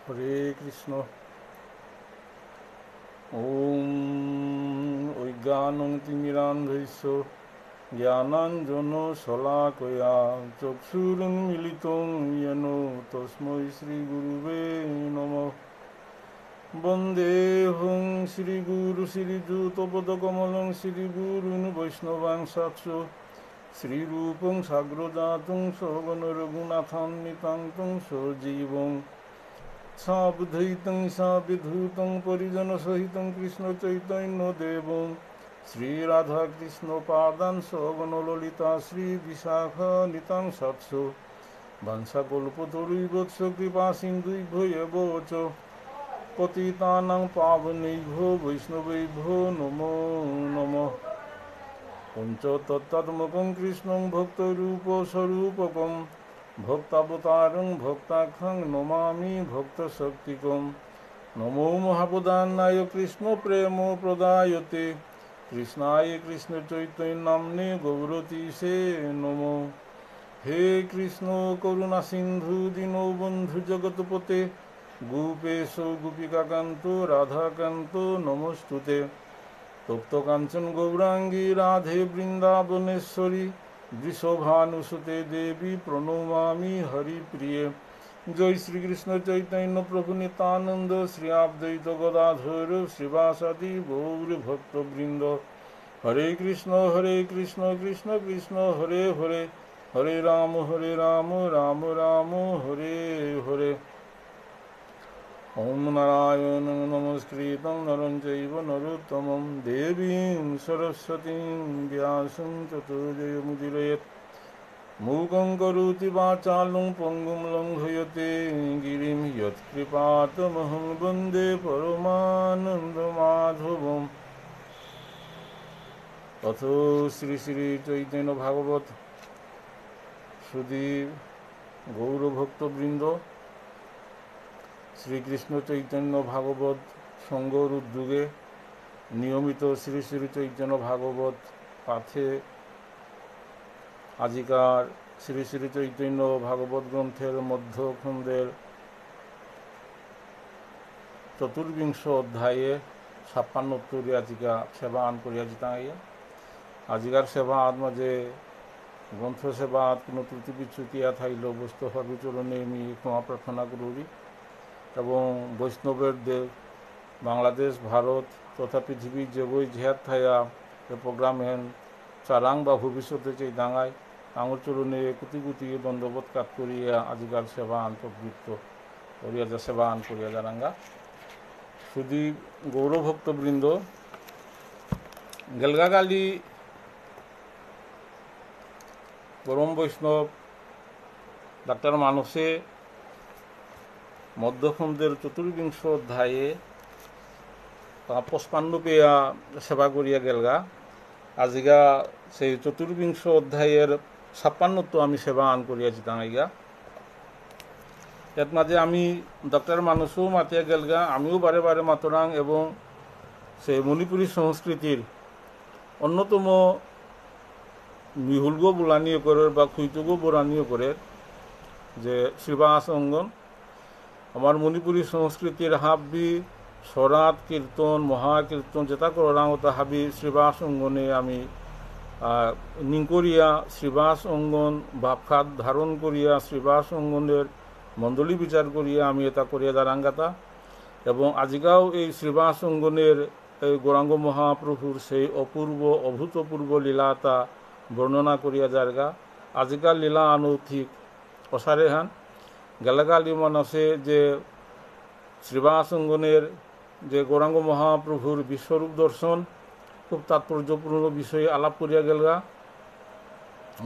হরে কৃষ্ণ। ওম অজ্ঞানং তিমিরান্ধস্য জ্ঞানাঞ্জন শলাকয়া চক্ষুরুন্মিলিতং येन তস্मै শ্রীগুরুবে নমঃ। বন্দেহং শ্রীগুরু শ্রীযুতপদকমলং শ্রীগুরুन् বৈষ্ণবাংশাৎস শ্রীরূপং সাগ্রজাতং সগণরঘুনাথান্বিতাং সজীবং সাবধৈতং সাবিধূতং পরিজন সহিতং কৃষ্ণ চৈতন্য দেবং শ্রীরাধাকৃষ্ণ পাদান সগণ ললিতা শ্রী বিশাখা নিতাং সৎস বংশকল্পতরুবৎস কৃপা সিন্ধুভ্যো এব চ পতিতানাং পাবনেভ্যো বৈষ্ণবেভ্যো নমো নমঃ। পঞ্চতত্ত্বাত্মকং কৃষ্ণং ভক্তরূপ স্বরূপকং ভক্তাবতারং ভক্তাখ্যং নমামি ভক্তশক্তিকং। নমো মহাপ্রদানায় কৃষ্ণ প্রেম প্রদায়তে কৃষ্ণায় কৃষ্ণ চৈতন্যনাম্নে গৌরতীশে নমো। হে কৃষ্ণ করুণা সিন্ধু দীনবন্ধু জগৎপতে গোপেশ গোপিকাকান্ত রাধাকান্ত নমস্তুতে। তপ্তকাঞ্চন গৌরাঙ্গী রাধে বৃন্দাবনেশ্বরী বৃষভানুসুতে দেবী প্রণমামি হরিপ্রিয়ে। জয় শ্রীকৃষ্ণ চৈতন্য প্রভু নিত্যানন্দ শ্রী অদ্বৈত গদাধর শ্রীবাসাদি গৌর ভক্তবৃন্দ। হরে কৃষ্ণ কৃষ্ণ কৃষ্ণ হরে হরে হরে রাম রাম রাম হরে হরে। ওম নারায়ণং নমস্কৃতং নরং চৈব নরোত্তমং দেবীং সরস্বতীং ব্যাসং ততো জয়মুদীরয়েৎ। মূকং করোতি বাচালং পঙ্গুং লঙ্ঘয়তে গিরিং যৎকৃপাতমহং বন্দে পরমানন্দমাধবম। অথ শ্রী শ্রী চৈতন্য ভাগবত সুধী গৌরভক্তবৃন্দ, শ্রীকৃষ্ণ চৈতন্য ভাগবত সংঘর উদ্যোগে নিয়মিত শ্রী শ্রী চৈতন্য ভাগবত পাঠে আজিকার শ্রী শ্রী চৈতন্য ভাগবত গ্রন্থের মধ্যখণ্ডের চতুর্বিংশ অধ্যায়ে 56 আজিকা সেবা আন করিয়া জিতাইয়া। আজিকার সেবা আত মাঝে গ্রন্থ সেবা আত কোনো ত্রুটি বিচ্যুতিয়া থাকলেও বৈষ্ণব চরণে আমি ক্ষমা প্রার্থনা করি এবং বৈষ্ণবের দেশ বাংলাদেশ ভারত তথা পৃথিবীর যে বই জেহাদ থায়া এ প্রোগ্রাম হেন চারাং বা ভবিষ্যতে চাই ডাঙায় আঙুর চরণে কোটি কোটি দণ্ডবোধ কাট করিয়া আজিকার সেবা আন্তর্বৃত্ত করিয়া যা সেবা আন করিয়া জারাঙ্গা। শুধু গৌরভক্তবৃন্দ, গেলগাগালি পরম বৈষ্ণব ডাক্তার মানসে মধ্যখণ্ডের চতুর্বিংশ অধ্যায়ে 55 পেয়া সেবা করিয়া গেলগা। আজিগা সেই চতুর্বিংশ অধ্যায়ের 56 আমি সেবা আন করিয়া জিতাঙ্গা। এর মাঝে আমি ডক্টর মানুষও মাতিয়া গেলগা, আমিও বারে বারে মাতরাং এবং সেই মণিপুরী সংস্কৃতির অন্যতম মিহুলগো বোলানীয় করে বা খুইতুগো বোরানীয় করে যে শ্রীবাস অঙ্গন আমার মণিপুরী সংস্কৃতির হাবি সরাত কীর্তন মহাকীর্তন যেটা করাং ওটা হাবি শ্রীবাস অঙ্গনে আমি নিঙ্করিয়া শ্রীবাস অঙ্গন ভাবখাত ধারণ করিয়া শ্রীবাস অঙ্গনের মণ্ডলী বিচার করিয়া আমি এটা করিয়া দাঁড়াঙ্গাতা এবং আজিকাও এই শ্রীবাস অঙ্গনের এই গৌরাঙ্গ মহাপ্রভুর সেই অপূর্ব অভূতপূর্ব লীলাটা বর্ণনা করিয়া যারগা। আজিকার লীলা আনৌঠিক অসারে হান গেলাগালি মানসে যে শ্রীবাস অঙ্গনের যে গৌরাঙ্গ মহাপ্রভুর বিশ্বরূপ দর্শন খুব তাৎপর্যপূর্ণ বিষয়ে আলাপ করিয়া গেলগা।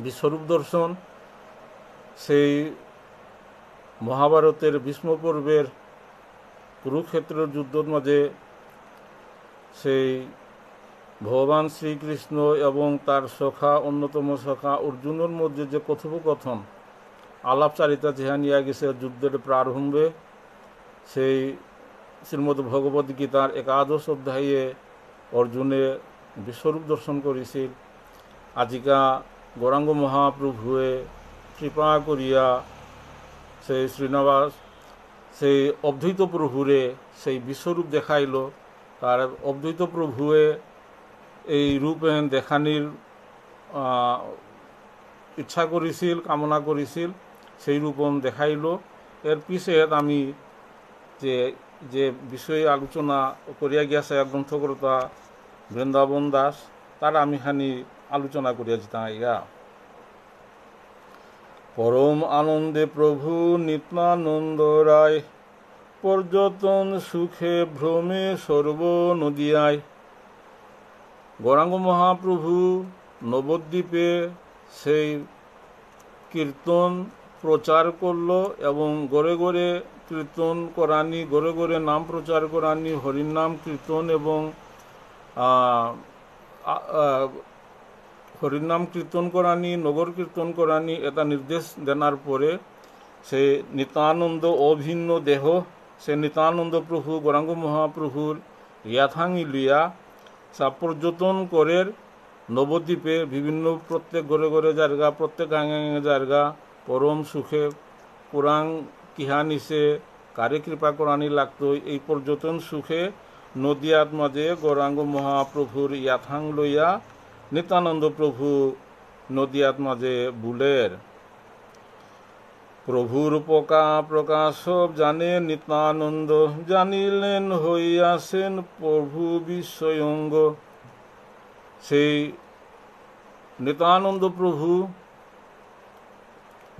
বিশ্বরূপ দর্শন সেই মহাভারতের ভীষ্ম পর্বের কুরুক্ষেত্রের যুদ্ধের মাঝে সেই ভগবান শ্রীকৃষ্ণ এবং তার সখা অন্যতম সখা অর্জুনের মধ্যে যে কথোপকথন আলাপচারিতা যেহা নিয়ে গেছে যুদ্ধের প্রারম্ভে সেই শ্রীমদ্ ভগবদ গীতার 11 অধ্যায়ে অর্জুনে বিশ্বরূপ দর্শন করেছিল। আজিকা গৌরাঙ্গ মহাপ্রভুয়ে কৃপা করিয়া সেই শ্রীনিবাস সেই অদ্বৈত প্রভুরে সেই বিশ্বরূপ দেখাইল। তার অদ্বৈত প্রভুয়ে এই রূপে দেখানির ইচ্ছা করেছিল, কামনা করেছিল, সেই রূপন দেখাইল। এর পিছে আমি যে যে বিষয়ে আলোচনা করিয়া গিয়াছে গ্রন্থকর্তা বৃন্দাবন দাস, তার আমি খানি আলোচনা করিয়া যেতাম ইয়া। পরম আনন্দে প্রভু নিত্যানন্দ রায়, পর্যটন সুখে ভ্রমে সর্ব নদিয়ায়। গৌরাঙ্গ মহাপ্রভু নবদ্বীপে সেই কীর্তন প্রচার করল এবং গড়ে গড়ে কীর্তন করানি, গড়ে গড়ে নাম প্রচার করানি, হরিনাম কীর্তন এবং হরিনাম কীর্তন করানি, নগর কীর্তন করানি, এটা নির্দেশ দেনার পরে সে নিত্যানন্দ অভিন্ন দেহ, সে নিত্যানন্দ প্রভু গৌরাঙ্গ মহাপ্রভুর ইয়াথাঙ্গি লিয়া সা পর্যটন করে নবদ্বীপে বিভিন্ন প্রত্যেক ঘরে ঘরে জায়গা, প্রত্যেক আঙে জায়গা পরম সুখে পুরাং কিহানিসে কারে কৃপা করানি লাগতো। এই পর্যটন সুখে নদিয়াত মাঝে গৌরাঙ্গ মহাপ্রভুর ইয়াথাং লইয়া নিত্যানন্দ প্রভু নদিয়াত মাঝে বুলের। প্রভুর প্রকাশ জানে নিত্যানন্দ, জানিলেন হইয়াছেন প্রভু বিস্ময়ঙ্গ। সেই নিত্যানন্দ প্রভু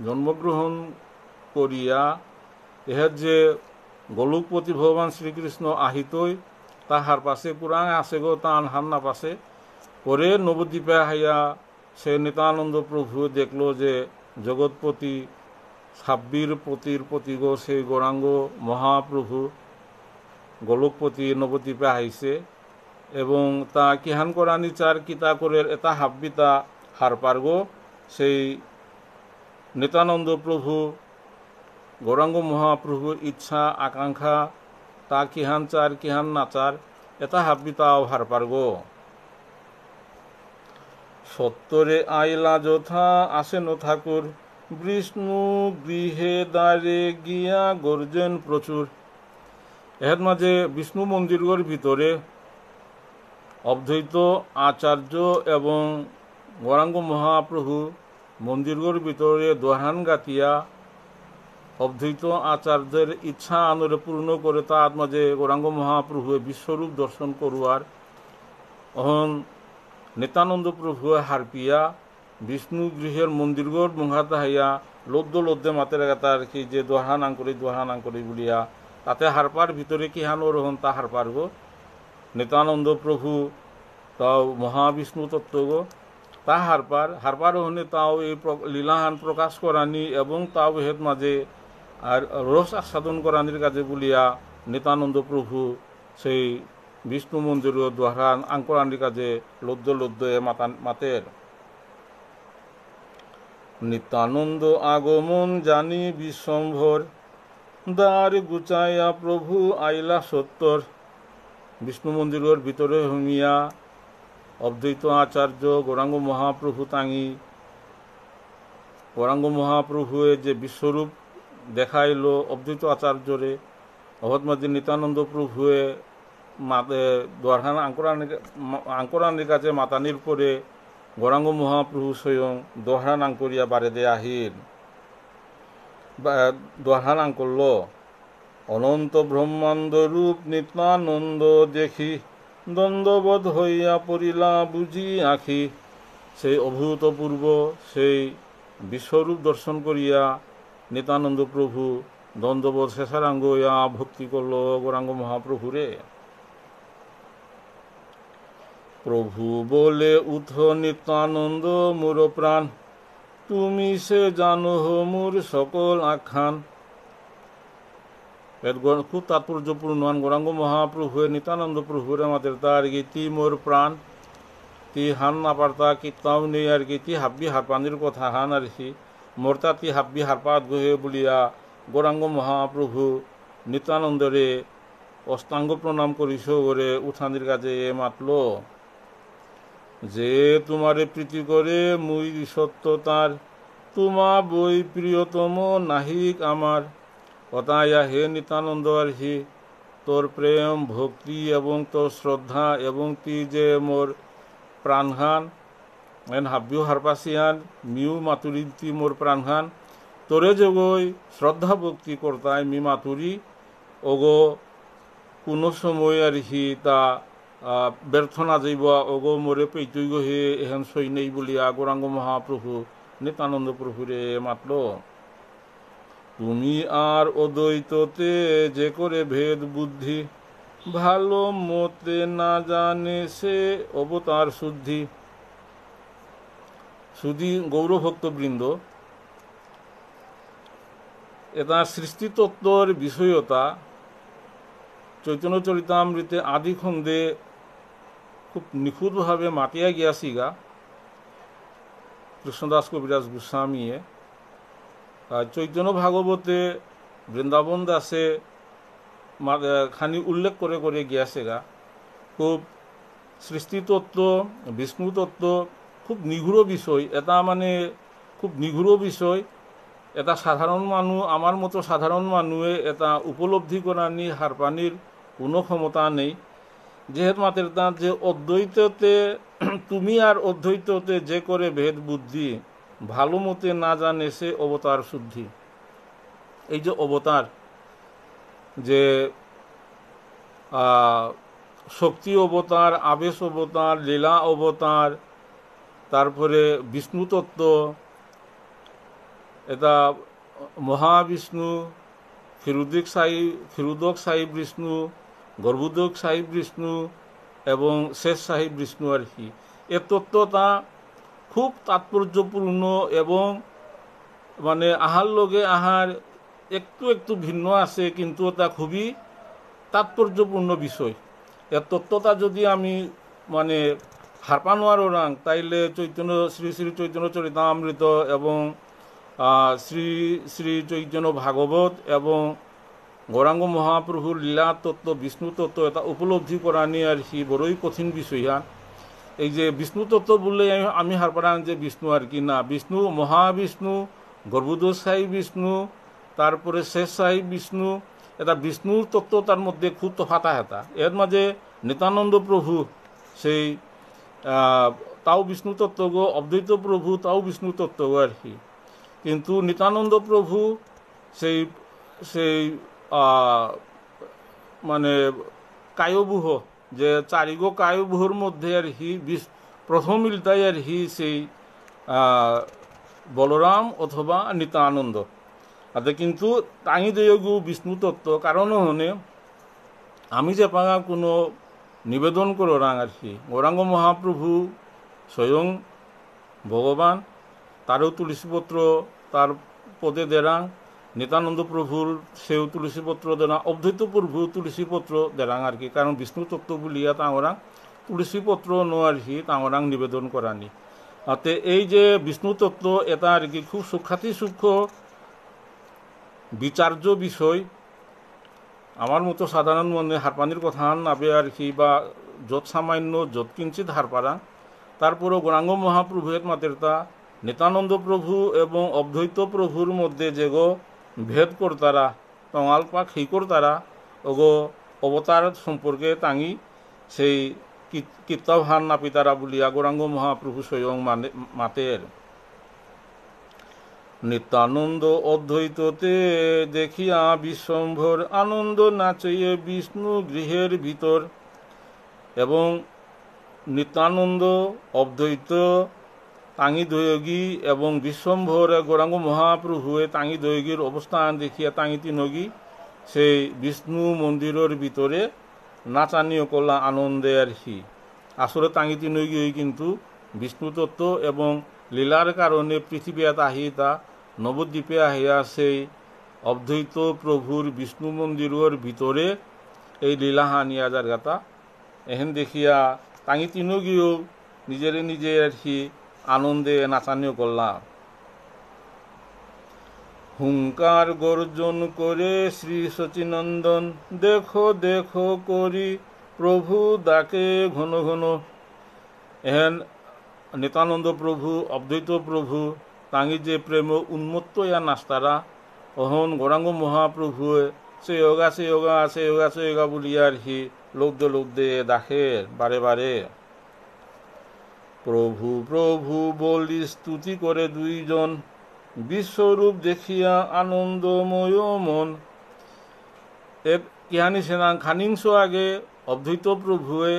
জন্মগ্রহণ করিয়া এর যে গোলকপতি ভগবান শ্রীকৃষ্ণ আহিতই তাহার পাশে পুরাং আছে গো তান হান্না পাশে পরে নবদ্বীপে হাইয়া সে নিত্যানন্দ প্রভু দেখল যে জগৎপতি ছাব্বির পতির পতি গো সেই গৌরাঙ্গ মহাপ্রভু গোলকপতি নবদ্বীপে আইছে এবং তা কিহান করানি চার কিতা করে এটা হাব্বিতা হার পারগ। সেই নিত্যানন্দ প্রভু গৌরাঙ্গ মহাপ্রভুর ইচ্ছা আকাঙ্ক্ষা তা কিহান চার কিহান নাচার এটা হাব্বিতাও হার পারগ। সত্তরে আইলা যথা আসেন ঠাকুর, বিষ্ণু গৃহে দ্বারে গিয়া গর্জেন প্রচুর। এর মাঝে বিষ্ণু মন্দিরের ভিতরে অদ্বৈত আচার্য এবং গৌরাঙ্গ মহাপ্রভু মন্দিরের ভিতরে দোহান গাতিয়া অদ্বৈত আচার্যের ইচ্ছা আনরে পূর্ণ করে তার মাঝে গৌরাঙ্গ মহাপ্রভু বিশ্বরূপ দর্শন করুয়ার অহন নিত্যানন্দ প্রভু হারপিয়া বিষ্ণু গৃহের মন্দিরগড় মুহাতে হাইয়া লদ্য লদ্যে মাতের গাতার কি যে দোহান আঙ্করি বলিয়া তাতে হারপার ভিতরে কি হানো রহন তা হারপার গো। নিত্যানন্দ প্রভু তাও মহাবিষ্ণু তত্ত্ব গো তা হারপার হনে তাও এই লীলাহান প্রকাশ করানি এবং তাও হেত মাঝে আর রস আস্বাদন করানির কাজে বলিয়া নিত্যানন্দ প্রভু সেই বিষ্ণু মন্দির দোহান আঙ্করানির কাজে লদ্য লদ্য মাতের। নিত্যানন্দ আগমন জানি বিশ্বম্ভর, দ্বার গুচাইয়া প্রভু আইলা সত্তর। বিষ্ণু মন্দিরের ভিতরে হুমিয়া অদ্বৈত আচার্য গৌরাঙ্গ মহাপ্রভু তাঙি গৌরাঙ্গ মহাপ্রভুয়ে যে বিশ্বরূপ দেখাইল অদ্বৈত আচার্যরে অহৎমাদি নিত্যানন্দ প্রভুয়ে দোয়ারখান আঙ্করানির কাছে মাতানির পরে গৌরাঙ্গ মহাপ্রভু স্বয়ং দোহান আঙ্করিয়া বারে দে আহিল দোহান আঙ্করল। অনন্ত ব্রহ্মাণ্ড রূপ নিত্যানন্দ দেখি, দ্বন্দ্ববোধ হইয়া পড়িলা বুঝি আখি। সেই অভূতপূর্ব সেই বিশ্বরূপ দর্শন করিয়া নিত্যানন্দ প্রভু দ্বন্দ্ববোধ শেষারাঙ্গ হইয়া ভক্তি করল গৌরাঙ্গ মহাপ্রভুরে। প্রভু বলে উঠ নিত্যানন্দ মোর প্রাণ, তুমি সে জানো মোর সকল আখ্যান। খুব তাৎপর্যপূর্ণ গৌরাঙ্গ মহাপ্রভু নিত্যানন্দ প্রভুর আমাদের তার গীতি মোর প্রাণ তি হান না পারতা কিতাও নেই আর কি তি হাব্বি হারপানির কথা হান আর কি মোরতা তি হাব্বি হারপাত গহে বলিয়া গৌরাঙ্গ মহাপ্রভু নিত্যানন্দরে অষ্টাঙ্গ প্রণাম করিস করে উঠানির কাজে মাতল যে তোমারে প্রীতি করে মুই সত্য তার, তোমা বই প্রিয়তম নাহিক আমার। অতায়া হে নিত্যানন্দ আর হি তোর প্রেম ভক্তি এবং তোর শ্রদ্ধা এবং তি যে মোর প্রাণঘান এন হাব্যু হারপাসিয়ান মিউ মাতুরিতি মোর প্রাণঘান তোরে যোগই শ্রদ্ধা ভক্তি করতায় মি মাতুরি ওগো কোনো সময় আর হি তা ব্যর্থ না যাইব ওগো মোরে পেইতুই গো হে এহেন সই নেই বলিয়া গৌরাঙ্গ মহাপ্রভু নিত্যানন্দ প্রভুরে মাতল তুমি আর অদ্বৈততে যে করে ভেদ বুদ্ধি ভালো মতে না জানে সে অবতার শুদ্ধি। শুধু গৌরভক্তবৃন্দ, এটা সৃষ্টিতত্ত্বর বিষয়তা চৈতন্য চরিতামৃতে আদি খণ্ডে খুব নিখুঁতভাবে মাতিয়া গিয়াছিগা কৃষ্ণদাস কবিরাজ গোস্বামীয়ে। চৈতন্য ভাগবতে বৃন্দাবন দাসে খানি উল্লেখ করে করে গিয়াছেগা। খুব সৃষ্টিতত্ত্ব বিষ্ণুতত্ত্ব খুব নিগুড় বিষয়, এটা মানে খুব নিগুড় বিষয়। এটা সাধারণ মানুষ, আমার মতো সাধারণ মানুষে এটা উপলব্ধি করা নি হারপানির কোনো ক্ষমতা নেই। যেহেতু মাতের তাঁর যে অদ্বৈততে তুমি আর অদ্বৈততে যে করে ভেদ বুদ্ধি ভালো মতে না জানে সে অবতার শুদ্ধি। এই যে অবতার, যে শক্তি অবতার, আবেশ অবতার, লীলা অবতার, তারপরে বিষ্ণু তত্ত্ব, এটা মহাবিষ্ণু, ক্ষীরোদক সাহিব বিষ্ণু, গর্ভোদক সাহিব বিষ্ণু এবং শেষ সাহিব বিষ্ণু আর কি। এ তত্ত্বটা খুব তাৎপর্যপূর্ণ এবং মানে আহার লগে আহার একটু একটু ভিন্ন আছে, কিন্তু এটা খুবই তাৎপর্যপূর্ণ বিষয়। এর তত্ত্বটা যদি আমি মানে হারপা নোয়ারো রাং, তাইলে শ্রী শ্রী চৈতন্য চরিতামৃত এবং শ্রী শ্রী চৈতন্য ভাগবত এবং গৌরাঙ্গ মহাপ্রভুর লীলা তত্ত্ব, বিষ্ণু তত্ত্ব এটা উপলব্ধি করা নিয়ে আর কি বড়ই কঠিন বিষয়। এই যে বিষ্ণু তত্ত্ব বললে আমি হারপারাং যে বিষ্ণু আর কি না, বিষ্ণু মহাবিষ্ণু, গর্ভোদক সাহিব বিষ্ণু, তারপরে শেষ সাহিব বিষ্ণু, এটা বিষ্ণুর তত্ত্ব তার মধ্যে খুব তফাতা হেতা। এর মাঝে নিত্যানন্দ প্রভু সেই তাও বিষ্ণু তত্ত্ব গো, অদ্বৈত প্রভু তাও বিষ্ণু তত্ত্ব গো আর কি। কিন্তু নিত্যানন্দ প্রভু সেই সেই মানে কায়বুহ, যে চারিগো কায়বুহর মধ্যে আর হি প্রথম মিলতাই আর হি সেই বলরাম অথবা নিত্যানন্দ। আচ্ছা, কিন্তু তাই দেয়গু বিষ্ণু তত্ত্ব কারণ হনে আমি যে পাঙা কোনো নিবেদন করো রাং আর কি। গৌরাঙ্গ মহাপ্রভু স্বয়ং ভগবান, তারও তুলসীপত্র তার পদে দেরাং, নিত্যানন্দ প্রভুর সেও তুলসীপত্র দেরাং, অদ্বৈত প্রভু তুলসীপত্র দেরাং আর কি। কারণ বিষ্ণু তত্ত্ব বলিয়া তাঁরাং তুলসীপত্র নো আর কি তাঁরাং নিবেদন করানি। তে এই যে বিষ্ণু তত্ত্ব এটা আর কি খুব সূক্ষাতি সূক্ষ্ম বিচার্য বিষয়। আমার মতো সাধারণ মনে হারপানির কথা নাবে আর কি, বা যত সামান্য যত কিঞ্চিত হারপারা। তারপরও গৌরাঙ্গ মহাপ্রভুয়ের মাতেরতা নিত্যানন্দ প্রভু এবং অদ্বৈত প্রভুর মধ্যে যে গো ভেদ করতারা টঙাল পাক সেই করতারা ওগো অবতার সম্পর্কে তাঙি সেই কীর্তভান নাপিতারা বলিয়া গৌরাঙ্গ মহাপ্রভু স্বয়ং মাতের। নিত্যানন্দ অদ্বৈততে দেখিয়া বিশ্বম্ভর আনন্দ নাচয়ে বিষ্ণু গৃহের ভিতর। এবং নিত্যানন্দ অদ্বৈত তাঙি দয়োগী এবং বিশ্বম্ভর গৌরাঙ্গ মহাপ্রভুয়ে তাঙি দয়োগীর অবস্থান দেখিয়া তাঙি তিনগী সেই বিষ্ণু মন্দিরের ভিতরে নাচানীয় কলা আনন্দে আর কি। আসলে তাঙি তিনগী কিন্তু বিষ্ণু তত্ত্ব এবং লীলার কারণে পৃথিবীত আহিতা নবদ্বীপে আহিয়া সেই অদ্বৈত প্রভুর বিষ্ণু মন্দিরের ভিতরে এই লীলা হানিয়া যার গাতা এহেন দেখিয়া তাঙি তিনগীও নিজেরে নিজে আর কি আনন্দে নাচানীয় করলা। হুঙ্কার গর্জন করে শ্রী সচিনন্দন দেখো দেখো করি প্রভু ডাকে ঘন ঘন। এহেন নিত্যানন্দ প্রভু অদ্বৈত প্রভু তাঙি যে প্রেম উন্মত্ত ইয়া নাস্তারা অহন গৌরাঙ্গ মহাপ্রভুয়ে সেয়োগা সেয়োগা সেয়োগা সেয়োগা বলিয়ার হি লোকদে দেখে বারে বারে। প্রভু প্রভু বলি স্তুতি করে দুইজন, বিশ্বরূপ দেখিয়া আনন্দময় মন। এক ইহানি সেনাং খানিংশ আগে অদ্বৈত প্রভুয়ে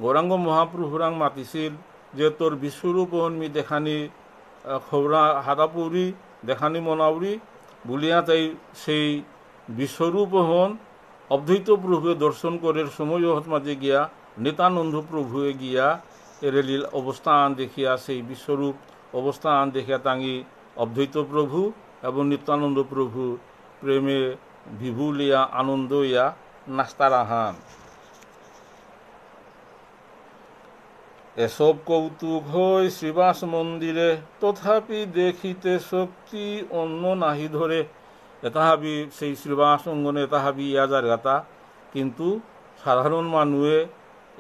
গৌরাঙ্গ মহাপ্রভুরাং মাতিছিল যে তোর বিশ্বরূপ হনমি দেখানি খবরা হাদাপুরি দেখানি মনাউরি বলিয়া তাই সেই বিশ্বরূপ হন অদ্বৈত প্রভুয়ে দর্শন করে সময় মাঝে গিয়া নিত্যানন্দ প্রভুয়ে গিয়া এরেলিল অবস্থান দেখিয়া সেই বিশ্বরূপ অবস্থান দেখিয়া তাঙ্গি অদ্বৈত প্রভু এবং নিত্যানন্দ প্রভু প্রেমে বিভুলিয়া আনন্দ ইয়া নাস্তারাহান। এসব কৌতুক হয় শ্রীবাস মন্দিরে, তথাপি দেখিতে শক্তি অন্য নাহি ধরে। এতাহাবি সেই শ্রীবাস অঙ্গনে এতাহাবি ইয়াজার গাতা, কিন্তু সাধারণ মানুষে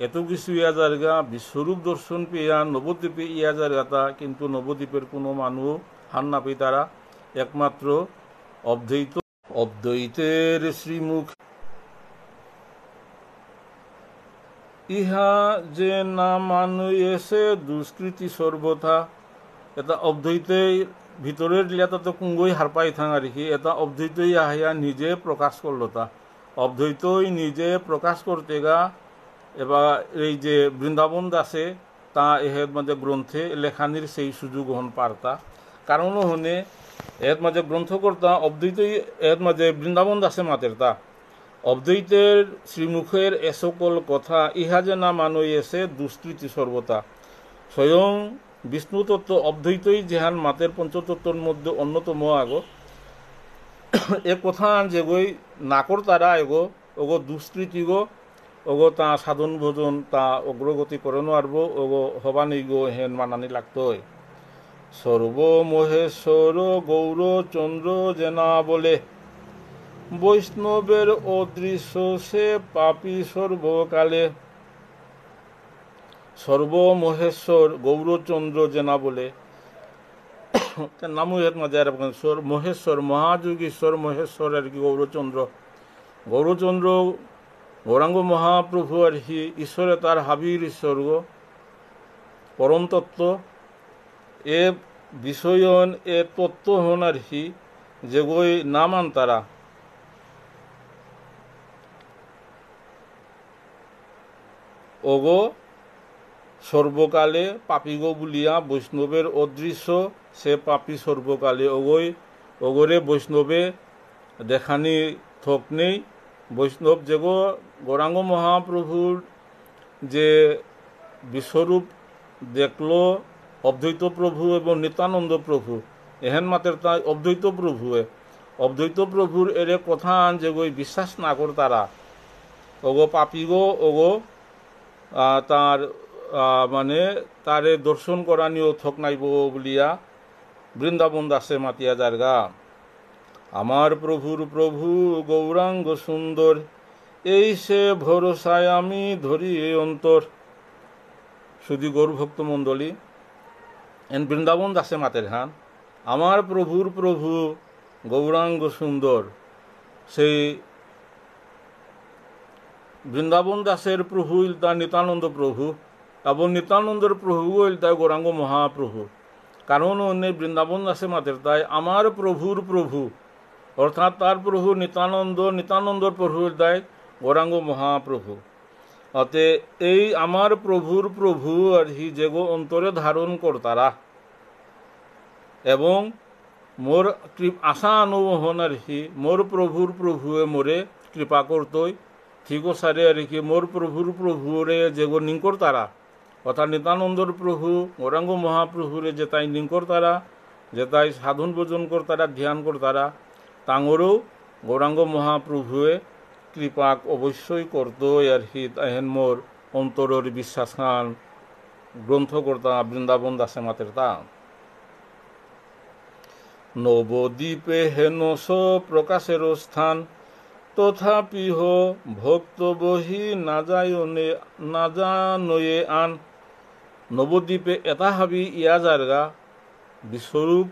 এত কিছু ইয়াজার গা বিশ্বরূপ দর্শন পেয়া নবদ্বীপে ইয়াজার গাতা, কিন্তু নবদ্বীপের কোনো মানুষ হান না পেয়ে তারা একমাত্র অদ্বৈতের শ্রীমুখ। ইহা যে না মানুষে দুষ্কৃতি সর্বথা। এটা অদ্বৈতের ভিতরের লিয়াতা তো কুঙ্গই হার পাই থাঙা রেখি, এটা অদ্বৈতই আহিয়া নিজে প্রকাশ করল। তা অদ্বৈতই নিজে প্রকাশ করতে গা এবার এই যে বৃন্দাবন দাসে তা এর মাঝে গ্রন্থে লেখানির সেই সুযোগ হন পারতা। কারণ হনে এর মাঝে গ্রন্থকর্তা অদ্বৈতই এর মাঝে বৃন্দাবন দাসে মাতের তা অদ্বৈতের শ্রীমুখের এ সকল কথা ইহা যে না মানুষে দুষ্কৃতি সর্বতা। স্বয়ং বিষ্ণু তত্ত্ব অদ্বৈতই যেহান মাতের পঞ্চতত্ত্বর মধ্যে অন্যতম আগো এ কথা যে গই নাকর তারা এগো ওগো দুষ্কৃতি গো ওগো তা সাধন ভোজন তা অগ্রগতি করে নারব ওগো হবানি গো হেন মানানি লাগতো। সর্বমহেশ্বর গৌরচন্দ্র যেনা বলে, বৈষ্ণবের অদৃশ্য সে পাপী সর্বকালে। সর্বমহেশ্বর গৌরচন্দ্র যেনা বলে নামও এর মাঝে মহেশ্বর মহাযোগীশ্বর মহেশ্বর আর কি গৌরচন্দ্র। গৌরচন্দ্র গৌরাঙ্গ মহাপ্রভু আর কি ঈশ্বরে তার হাবির ঈশ্বর গো পরম তত্ত্ব। এ বিষয়ন এ তত্ত্ব হন আর কি যে গই নামান তারা ওগো সর্বকালে পাপী গো বলিয়া বৈষ্ণবের অদৃশ্য সে পাপী সর্বকালে ওগরে বৈষ্ণবে দেখানি থক নেই। বৈষ্ণব যে গো গৌরাঙ্গ মহাপ্রভুর যে বিশ্বরূপ দেখল অদ্বৈত প্রভু এবং নিত্যানন্দ প্রভু এহেন মাতের তাই অদ্বৈত প্রভুর এর কথা যে গই বিশ্বাস না কর তারা ওগো পাপী গো ওগো তার মানে তারে দর্শন করানিও থক নাইব বলিয়া বৃন্দাবন দাসে মাতিয়া জারগা। আমার প্রভুর প্রভু গৌরাঙ্গ সুন্দর, এই সে ভরসায় আমি ধরি এই অন্তর। শুধু গৌরভক্ত মণ্ডলী এন বৃন্দাবন দাসে মাতের হান আমার প্রভুর প্রভু গৌরাঙ্গ সুন্দর। সেই বৃন্দাবন দাসের প্রভু ইলতা নিত্যানন্দ প্রভু এবং নিত্যানন্দের প্রভু ইলতা গৌরাঙ্গ মহাপ্রভু। কারণ অন্য বৃন্দাবন দাসে মাতের তাই আমার প্রভুর প্রভু অর্থাৎ তার প্রভু নিত্যানন্দর প্রভু ইলতায় গৌরাঙ্গ মহাপ্রভু। অতে এই আমার প্রভুর প্রভু আর হি যেগো অন্তরে ধারণ করতারা এবং মোর আশা অনুমোহন আর হি মোর প্রভুর প্রভুয়ে মোরে কৃপা করতই ঠিক সারে আর কি মোর প্রভুর প্রভুরে যেগো নিঙ্কর তারা অর্থাৎ নিত্যানন্দর প্রভু গৌরাঙ্গ মহাপ্রভুরে যে তাই নিঙ্কর তারা যে তাই সাধন ভোজন করতারা ধ্যান করতারা তাঙরও গৌরাঙ্গ মহাপ্রভুয়ে কৃপা অবশ্যই করত আর হি তাহেন মোর অন্তরের বিশ্বাস খান গ্রন্থকর্তা বৃন্দাবন দাসে মাতের তা। নবদ্বীপে হেন প্রকাশের স্থান, তথাপি ভক্ত বহি না জানয়ে আন। নবদ্বীপে এটা হাবি ইয়া জারগা বিশ্বরূপ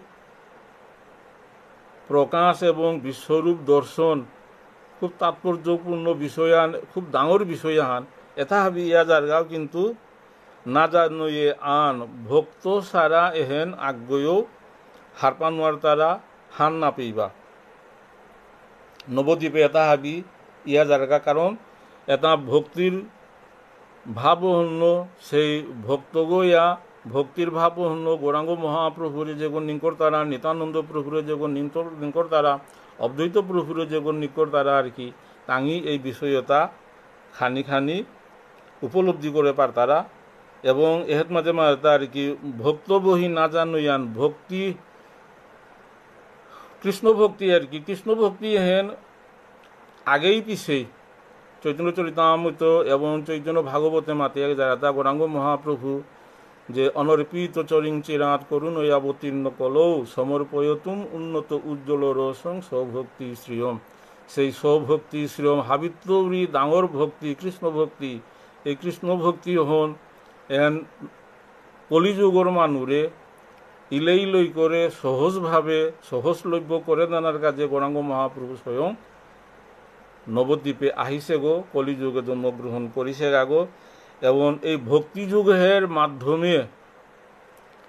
প্রকাশ এবং বিশ্বরূপ দর্শন খুব তাৎপর্যপূর্ণ বিষয়ান, খুব ডাঙর বিষয়ান এটা হাবি ইয়া জারগাও কিন্তু না জানয়ে আন ভক্ত সারা এহেন আগ্রয়ও হারপানোয়ার তারা হান না পেইবা নবদ্বীপে এটা হাবি ইয়া জারগা কারণ এটা ভক্তির ভাবহন্য সেই ভক্তগয়া ভক্তির ভাবহন্য গৌরাঙ্গ মহাপ্রভুরে যেগুন নিকট তারা নিত্যানন্দ প্রভুরে যেগুন নিকট তারা অদ্বৈত প্রভুরে যেগুন নিকট তারা আর কি তাঙি এই বিষয়তা খানি খানি উপলব্ধি করে পার তারা এবং এহেত মাঝে মাঝে আর কি ভক্ত বহি না জানুয়ান ভক্তি কৃষ্ণ ভক্তি আর কি কৃষ্ণ ভক্তি হেন আগেই পিছেই চৈতন্য চরিতামৃত এবং চৈতন্য ভাগবতে মাতে যারা গৌরাঙ্গ মহাপ্রভু যে অনর্পিত চরিং চিরাত করুণ অবতীর্ণ কলৌ সমর্পয়তুম উন্নত উজ্জ্বল রসং সৌভক্তি শ্রিয়ম সেই সৌভক্তি শ্রিয়ম হাবিত্রী ডাঙর ভক্তি কৃষ্ণ ভক্তি এই কৃষ্ণ ভক্তি হন এন কলিযুগর মানুরে ইলেই লই করে সহজভাবে সহজলভ্য করে দানার কাজে গৌরাঙ্গ মহাপ্রভু স্বয়ং নবদ্বীপে আহিছে গো কলিযুগে জন্মগ্রহণ করিছে গো এবং এই ভক্তিযুগের মাধ্যমে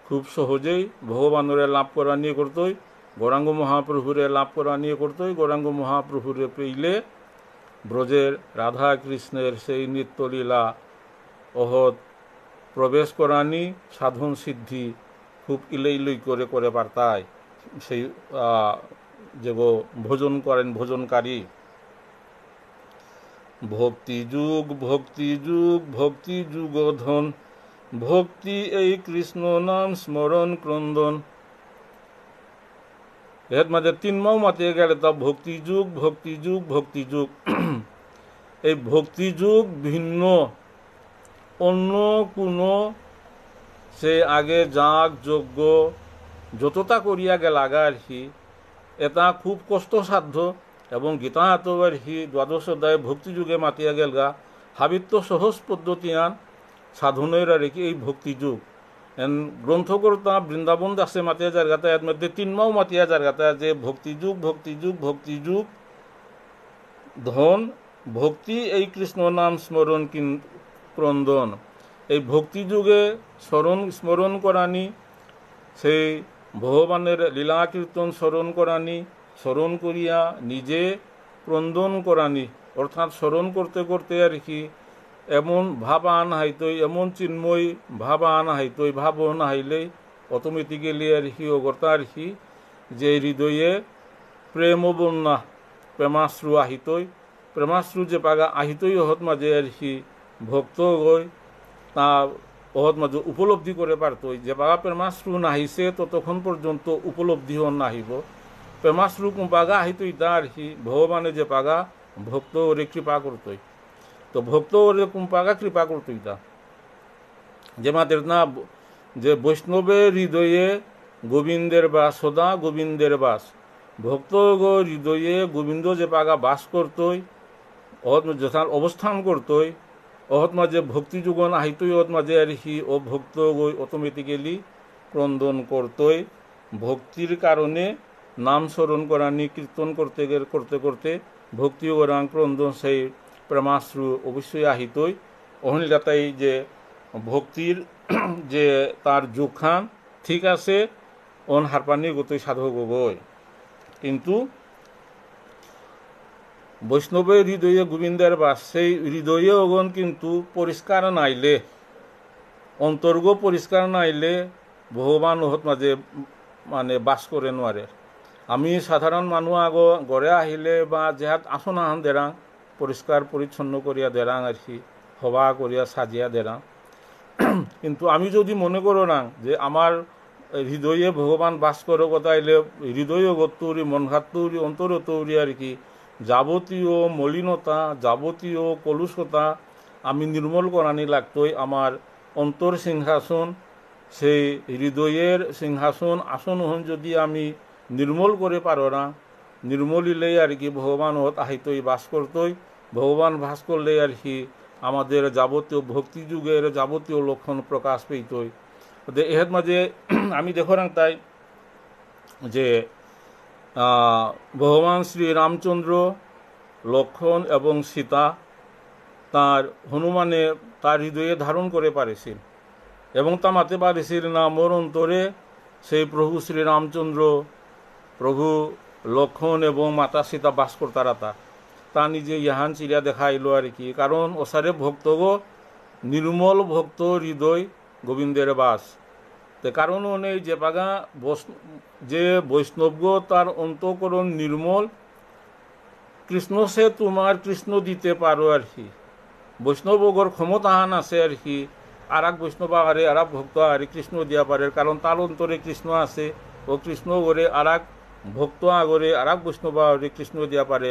খুব সহজেই ভগবানরে লাভ করা নিয়ে করতোই গৌরাঙ্গ মহাপ্রভুরে লাভ করা নিয়ে করতোই গৌরাঙ্গ মহাপ্রভুরে পেইলে ব্রজের রাধা কৃষ্ণের সেই নিত্যলীলা অহত প্রবেশ করানি সাধন সিদ্ধি খুব ইলেইলই করে পারতায় সেই যে ভোজন করেন ভোজনকারী ভক্তি যুগ ভক্তি যুগ ভক্তি যুগধন ভক্তি এই কৃষ্ণ নাম স্মরণ ক্রন্দন এর মাঝে তিনমাও মাতিয়ে গেলে তা ভক্তি যুগ ভক্তি যুগ ভক্তি যুগ এই ভক্তি যুগ ভিন্ন অন্য কোনো সে আগে যাগ যজ্ঞ যতটা করিয়া গেল আগা আর কি এটা খুব কষ্টসাধ্য এবং গীতা আর কি দ্বাদশ অধ্যায় ভক্তি যুগে মাতিয়া গেল গা হাবিত্য সহজ পদ্ধতি আন সাধনের আর কি এই ভক্তি যুগ এন গ্রন্থকর্তা বৃন্দাবন দাসে মাতিয়া জায়গাতে এর মধ্যে তিনমাও মাতিয়া জায়গাতে যে ভক্তি যুগ ভক্তি যুগ ভক্তি যুগ ধন ভক্তি এই কৃষ্ণ নাম স্মরণ ক্রন্দন এই ভক্তি যুগে স্মরণ করানি সেই ভগবানের লীলা কীর্তন স্মরণ করানি স্মরণ করিয়া নিজে ক্রন্দন করানি অর্থাৎ স্মরণ করতে করতে আর কি এমন ভাব আন হাইতই এমন চিন্ময় ভাব আন হাইতই ভাব না হাইলেই অটোমেটিক্যালি আর কি অগর্তা আর কি যে হৃদয়ে প্রেম বন্যা প্রেমাশ্রু আহিতই প্রেমাশ্রু যে পাগা আহিতই অহত মাঝে আর কি ভক্ত গৈ তা অহত মাঝে উপলব্ধি করে পারতই যে পাগা প্রেমাশ্রু নাহিছে ততক্ষণ পর্যন্ত উপলব্ধিও নাহিব প্রেমাশ্রু পাগা আহিতই তা আর কি ভগবানে যে পাগা ভক্ত ওরে কৃপা করতই তো ভক্ত ওরে পাগা কৃপা করতই তা যে মাদের না যে বৈষ্ণবের হৃদয়ে গোবিন্দের বাস সদা গোবিন্দের বাস ভক্ত হৃদয়ে গোবিন্দ যে পাগা বাস করতই অহত যথার অবস্থান করতই অহত মাঝে ভক্তি যুগন আহিতই অহত মাঝে আর কি ও ভক্ত গই অটোমেটিক্যালি ক্রন্দন করতই ভক্তির কারণে নাম স্মরণ করানি কীর্তন করতে করতে ভক্তি ও রাং ক্রন্দন সেই প্রেমাশ্রু অবশ্যই আহিতই অহনিলাতাই যে ভক্তির যে তার যুগখান ঠিক আছে অন হারপানি গতই সাধক গই কিন্তু বৈষ্ণবের হৃদয়ে গোবিন্দের বাস সেই হৃদয়ে অগণ কিন্তু পরিষ্কার নাইলে অন্তর্গ পরিষ্কার নাইলে ভগবান ওহত মাঝে মানে বাস করে নোৱাৰে আমি সাধারণ মানুষ আগ গড়ে আহিলে বা যেহাত আসন আহান দেরাং পরিষ্কার পরিচ্ছন্ন করিয়া দেরাং আর কি হবা করিয়া সাজিয়া দেরাং কিন্তু আমি যদি মনে করো না যে আমার হৃদয়ে ভগবান বাস করে কথাইলে হৃদয় গত্তৌরি মন ঘাতৌরি অন্তর তৌরি আর কি যাবতীয় মলিনতা যাবতীয় কলুষতা আমি নির্মল করানি লাগতই আমার অন্তর সিংহাসন সেই হৃদয়ের সিংহাসন আসন হন যদি আমি নির্মল করে পারো না নির্মলিলেই আর কি ভগবান হত আহিতই বাস করতই ভগবান বাস করলে আর কি আমাদের যাবতীয় ভক্তি যুগের যাবতীয় লক্ষণ প্রকাশ পেতই এর মাঝে আমি দেখো না তাই যে ভগবান শ্রী রামচন্দ্র, লক্ষণ এবং সীতা তার হনুমানে তার হৃদয়ে ধারণ করে পারেছিল এবং তা মাতে পারেছিল না মোর অন্তরে সেই প্রভু শ্রী রামচন্দ্র, প্রভু লক্ষণ এবং মাতা সীতা বাস করতারা তা নিজে ইহান চিরিয়া দেখাইল আর কি। কারণ ওসারে ভক্তগ নির্মল ভক্ত হৃদয় গোবিন্দের বাস। তে কারণ নেই যে পাগা যে বৈষ্ণব তার অন্তঃকরণ নির্মল, কৃষ্ণ সে তোমার কৃষ্ণ দিতে পারো আর কি। বৈষ্ণবগর ক্ষমতাহান আছে আর কি, আর এক বৈষ্ণব আহারে আর এক ভক্ত আহারে কৃষ্ণ দিয়া পারে, কারণ তার অন্তরে কৃষ্ণ আছে ও কৃষ্ণ গড়ে আর এক ভক্ত আগরে আর এক বৈষ্ণব আহারে কৃষ্ণ দিয়া পারে।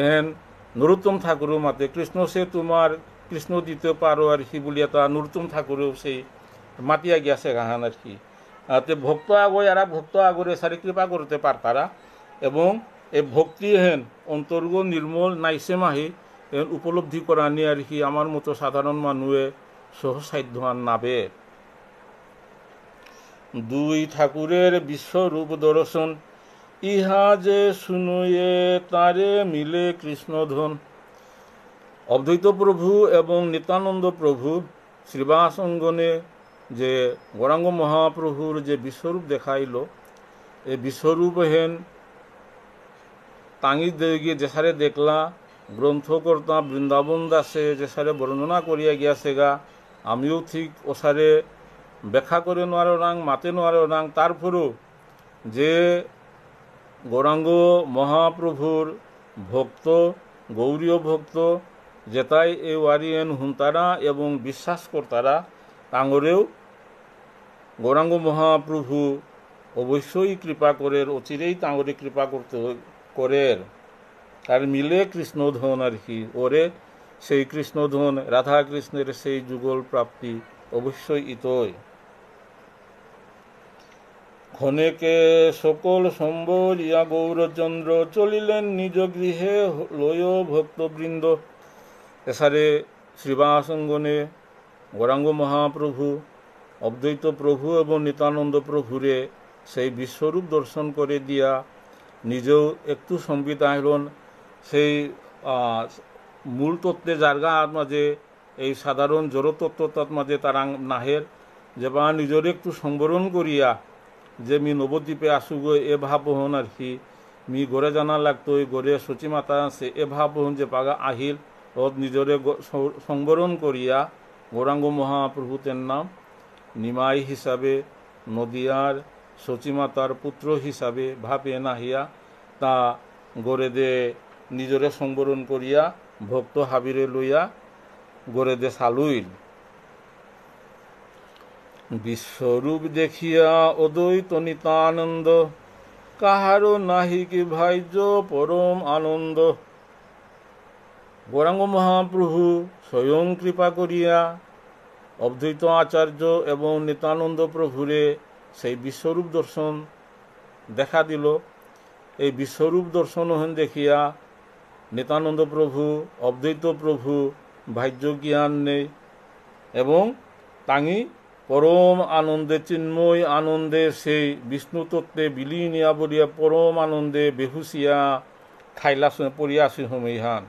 এহেন নরোত্তম ঠাকুরের মাতে কৃষ্ণ সে তোমার কৃষ্ণ দিতে পারো আর কি বলিয়া তা নরোত্তম ঠাকুরেও সেই মাতিয়া গিয়াছে গাহান আর কি। তে ভক্ত আগয় আর এক ভক্ত আগরে সারি কৃপা করতে পারতারা এবং এই ভক্তি হেন অন্তর্গ নির্মল নাইসে মাহি এন উপলব্ধি করা নিয়ে আর কি আমার মতো সাধারণ মানুষে সহসাধ্য আর নাবে। দুই ঠাকুরের বিশ্বরূপ দর্শন, ইহা যে শুনুয়ে তারে মিলে কৃষ্ণধন। অদ্বৈত প্রভু এবং নিত্যানন্দ প্রভু শ্রীবাস অঙ্গনে যে গৌরাঙ্গ মহাপ্রভুর যে বিশ্বরূপ দেখাইল, এই বিশ্বরূপ হেন তাঙি গিয়ে যেসারে দেখলা গ্রন্থকর্তা বৃন্দাবন দাসে যেসারে বর্ণনা করিয়া গিয়াছে গা, আমিও ঠিক ওসারে ব্যাখ্যা করে নোয়ারো রাং মাতে নোয়ারো রাং। তারপরেও যে গৌরাঙ্গ মহাপ্রভুর ভক্ত গৌরীয় ভক্ত যেটাই এ ওয়ারিয়েন হুন্তারা এবং বিশ্বাস করতারা তাঙ্গরেও গৌরাঙ্গ মহাপ্রভু অবশ্যই কৃপা করের, অচিরেই তাঙ্গরে কৃপা করতে করের। আর মিলে কৃষ্ণধন আর কি, ওরে সেই কৃষ্ণধন রাধা কৃষ্ণের সেই যুগল প্রাপ্তি অবশ্যই ইতই। ক্ষণেকে সকল সম্বর ইয়া গৌরচন্দ্র, চলিলেন নিজ গৃহে লয় ভক্তবৃন্দ। এসারে শ্রীবাসঙ্গনে গৌরাঙ্গ মহাপ্রভু অদ্বৈত প্রভু এবং নিত্যানন্দ প্রভুরে সেই বিশ্বরূপ দর্শন করে দিয়া নিজেও একটু সম্বিত আহিলেন সেই মূল তত্ত্বে জার্গা মাঝে এই সাধারণ জড়তত্ত্ব তৎ মাঝে তারা নাহের যে বা নিজের একটু সংবরণ করিয়া যে মি নবদ্বীপে আসুগো এ ভাবহন আর কি, মি গড়ে জানা লাগতো গড়ে সচী মাতা আছে এ ভাবহন যে পাগা আহিল ও নিজরে সংবরণ করিয়া গৌরাঙ্গ মহাপ্রভুতের নাম নিমাই হিসাবে নদিয়ার সচীমাতার পুত্র হিসাবে ভাবে নাহিয়া তা গড়ে দে নিজরে সংবরণ করিয়া ভক্ত হাবিরে লইয়া গড়ে দে সালুইল। বিশ্বরূপ দেখিয়া অদ্বৈত নিতানন্দ, কাহারো নাহি কি ভাইজ পরম আনন্দ। গৌরাঙ্গ মহাপ্রভু স্বয়ং কৃপা করিয়া অদ্বৈত আচার্য এবং নিত্যানন্দ প্রভুরে সেই বিশ্বরূপ দর্শন দেখা দিল। এই বিশ্বরূপ দর্শন হেন দেখিয়া নিত্যানন্দ প্রভু অদ্বৈত প্রভু ভাজ্য জ্ঞান নেই এবং তাঙি পরম আনন্দে চিন্ময় আনন্দে সেই বিষ্ণু তত্ত্বে বিলীনিয়া বলিয়া পরম আনন্দে বেহুসিয়া খাইলা পড়িয়াছি হমেহান।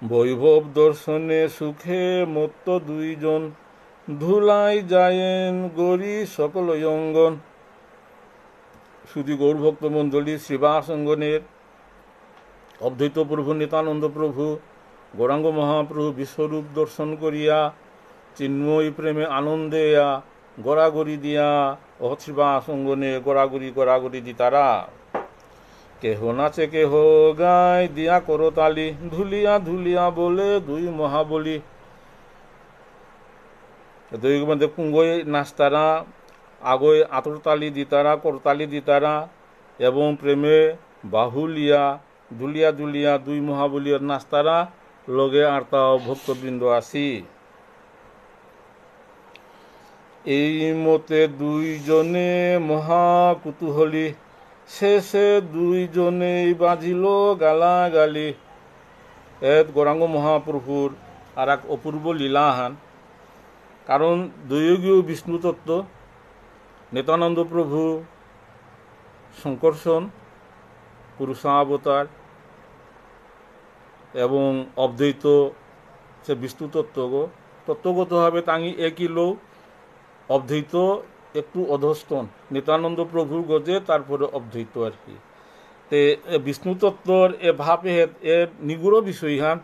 বৈভব দর্শনে সুখে মত্ত দুইজন, ধুলাই যায়েন গরি সকল অঙ্গন। শুধু গৌরভক্ত মণ্ডলী শ্রীবাস অঙ্গনের অদ্বৈত প্রভু নিত্যানন্দ প্রভু গৌরাঙ্গ মহাপ্রভু বিশ্বরূপ দর্শন করিয়া চিন্ময় প্রেমে আনন্দে গড়াগড়ি দিয়া শ্রীবাস অঙ্গনে গড়াগড়ি দিতারা। কেহ নাচে কেহ গায় দিয়া করতালি, ধুলিয়া ধুলিয়া বলে দুই মহাবলী। দুই মধ্যে পুঙ্গই নাচতারা, আগই আতরতালি দিতারা করতালি দিতারা এবং প্রেমে বাহুলিয়া দুলিয়া দুলিয়া দুই মহাবলীর নাচতারা লগে আর তাও ভক্তবৃন্দ আসি। এই মতে দুইজনে মহা কুতূহলী, শেষে দুইজনেই বাজিল গালাগালি। এত গৌরাঙ্গ মহাপ্রভুর আর এক অপূর্ব লীলাহান, কারণ দৈবীয় বিষ্ণু তত্ত্ব নিত্যানন্দ প্রভু সংকর্ষণ, পুরুষাবতার এবং অদ্বৈত সে বিষ্ণু তত্ত্বগতভাবে তাঙি একই লো, অদ্বৈত একটু অধস্তন নিত্যানন্দ প্রভুর গজে, তারপরে অদ্বৈত আর কি। তে বিষ্ণু তত্ত্বর এ ভাবে এ নিগুড় বিষয় হ্যাঁ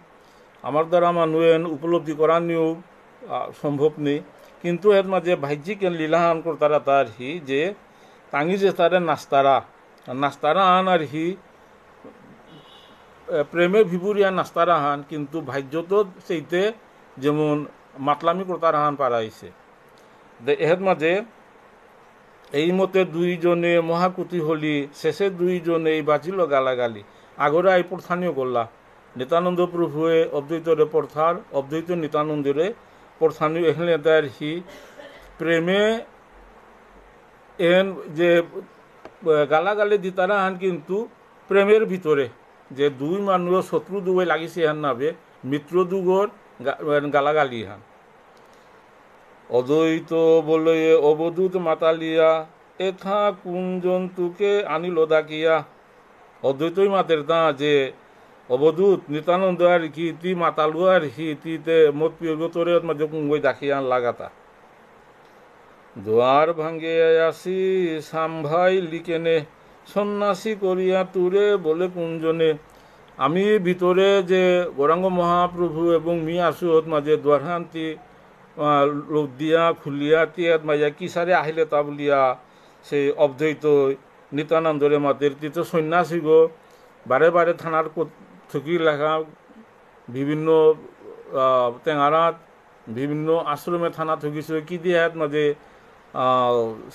আমার দ্বারা মানুষ উপলব্ধি করার নিয়েও সম্ভব নেই, কিন্তু এর মাঝে বাহ্যিক লীলাহান করতারা তার হি যে তাঙি যে তারে নাস্তারা আন আর হি প্রেমে ভিবুরিয়া নাস্তারা হান, কিন্তু ভাগ্যত সেইতে যেমন মাতলামি করতার হান পারাইছে। এর মাঝে এই মতে দুইজনে মহাকুতি হলি, শেষে দুইজনে এই বাজিল গালাগালি। আগরে এই প্রথানীয় করলা নিত্যানন্দ প্রভুয়ে অদ্বৈতরে পড়থার, অদ্বৈত নিত্যানন্দরে প্রথানীয় এখানে তার হি প্রেমে এন যে গালাগালি দিতারা হান, কিন্তু প্রেমের ভিতরে যে দুই মানুষ শত্রু দুগে লাগিছে হান নাবে মিত্র দুগর গালাগালি হান। অদ্বৈত বলে অবধূত মাতালিয়া, এথা কোন জন্তুকে আনিল ডাকিয়া। অদ্বৈতই মাতের তা যে অবধূত নিত্যানন্দ আর কি তি মাতালু আর কি তিতে মত পিয়গতরে মাঝে কুঙ্গই ডাকিয়া লাগাতা। দোয়ার ভাঙ্গে আসি সাম্ভাই লিকেনে, সন্ন্যাসী করিয়া তুরে বলে কুঞ্জনে। আমি ভিতরে যে গৌরাঙ্গ মহাপ্রভু এবং মি আসুত মাঝে দ্বারহান্তি লোক দিয়া খুলিয়া তিয়াত মাইয়া কি সারে আহিলে তা বলিয়া সেই অদ্বৈত নিত্যানন্দরে মাতের তীর্থ সন্ন্যাসী গো বারে বারে থানার থকি লেখা বিভিন্ন টেঙারাত বিভিন্ন আশ্রমে থানা থকিছে কি দিয়ে মাঝে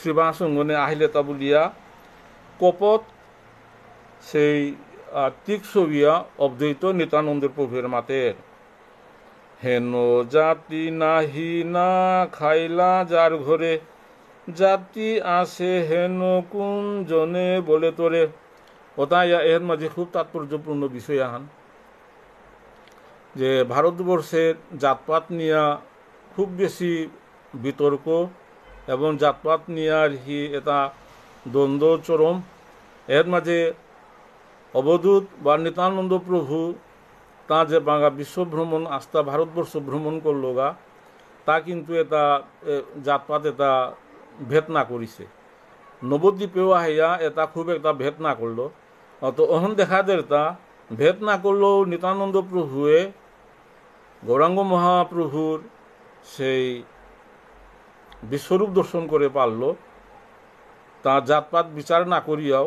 শ্রীবাসঙ্গনে আহিলে তা বলিয়া কপত সেই টিক ছবিয়া অদ্বৈত নিত্যানন্দের প্রভুর মাতের। হেন জাতি নাহি না খাইলা যার ঘরে, জাতি আসে হেন কোন জনে বলে তোরে। ওটাই এর মাঝে খুব তাৎপর্যপূর্ণ বিষয় আহান যে ভারতবর্ষের জাতপাত নিয়ে খুব বেশি বিতর্ক এবং জাতপাত নিয়ে আর কি এটা দ্বন্দ্ব চরম। এর মাঝে অবধূত বা নিত্যানন্দ প্রভু তা যে বাঙা বিশ্বভ্রমণ আস্থা ভারতবর্ষ ভ্রমণ করল গা, তা কিন্তু এটা জাতপাত এটা ভেদ না করিছে। নবদ্বীপেও আহিয়া এটা খুব একটা ভেদ না করলো। তো অহন দেখা দের তা ভেদ না করলেও নিত্যানন্দ প্রভুয়ে গৌরাঙ্গ মহাপ্রভুর সেই বিশ্বরূপ দর্শন করে পারল, তা জাতপাত বিচার না করিয়াও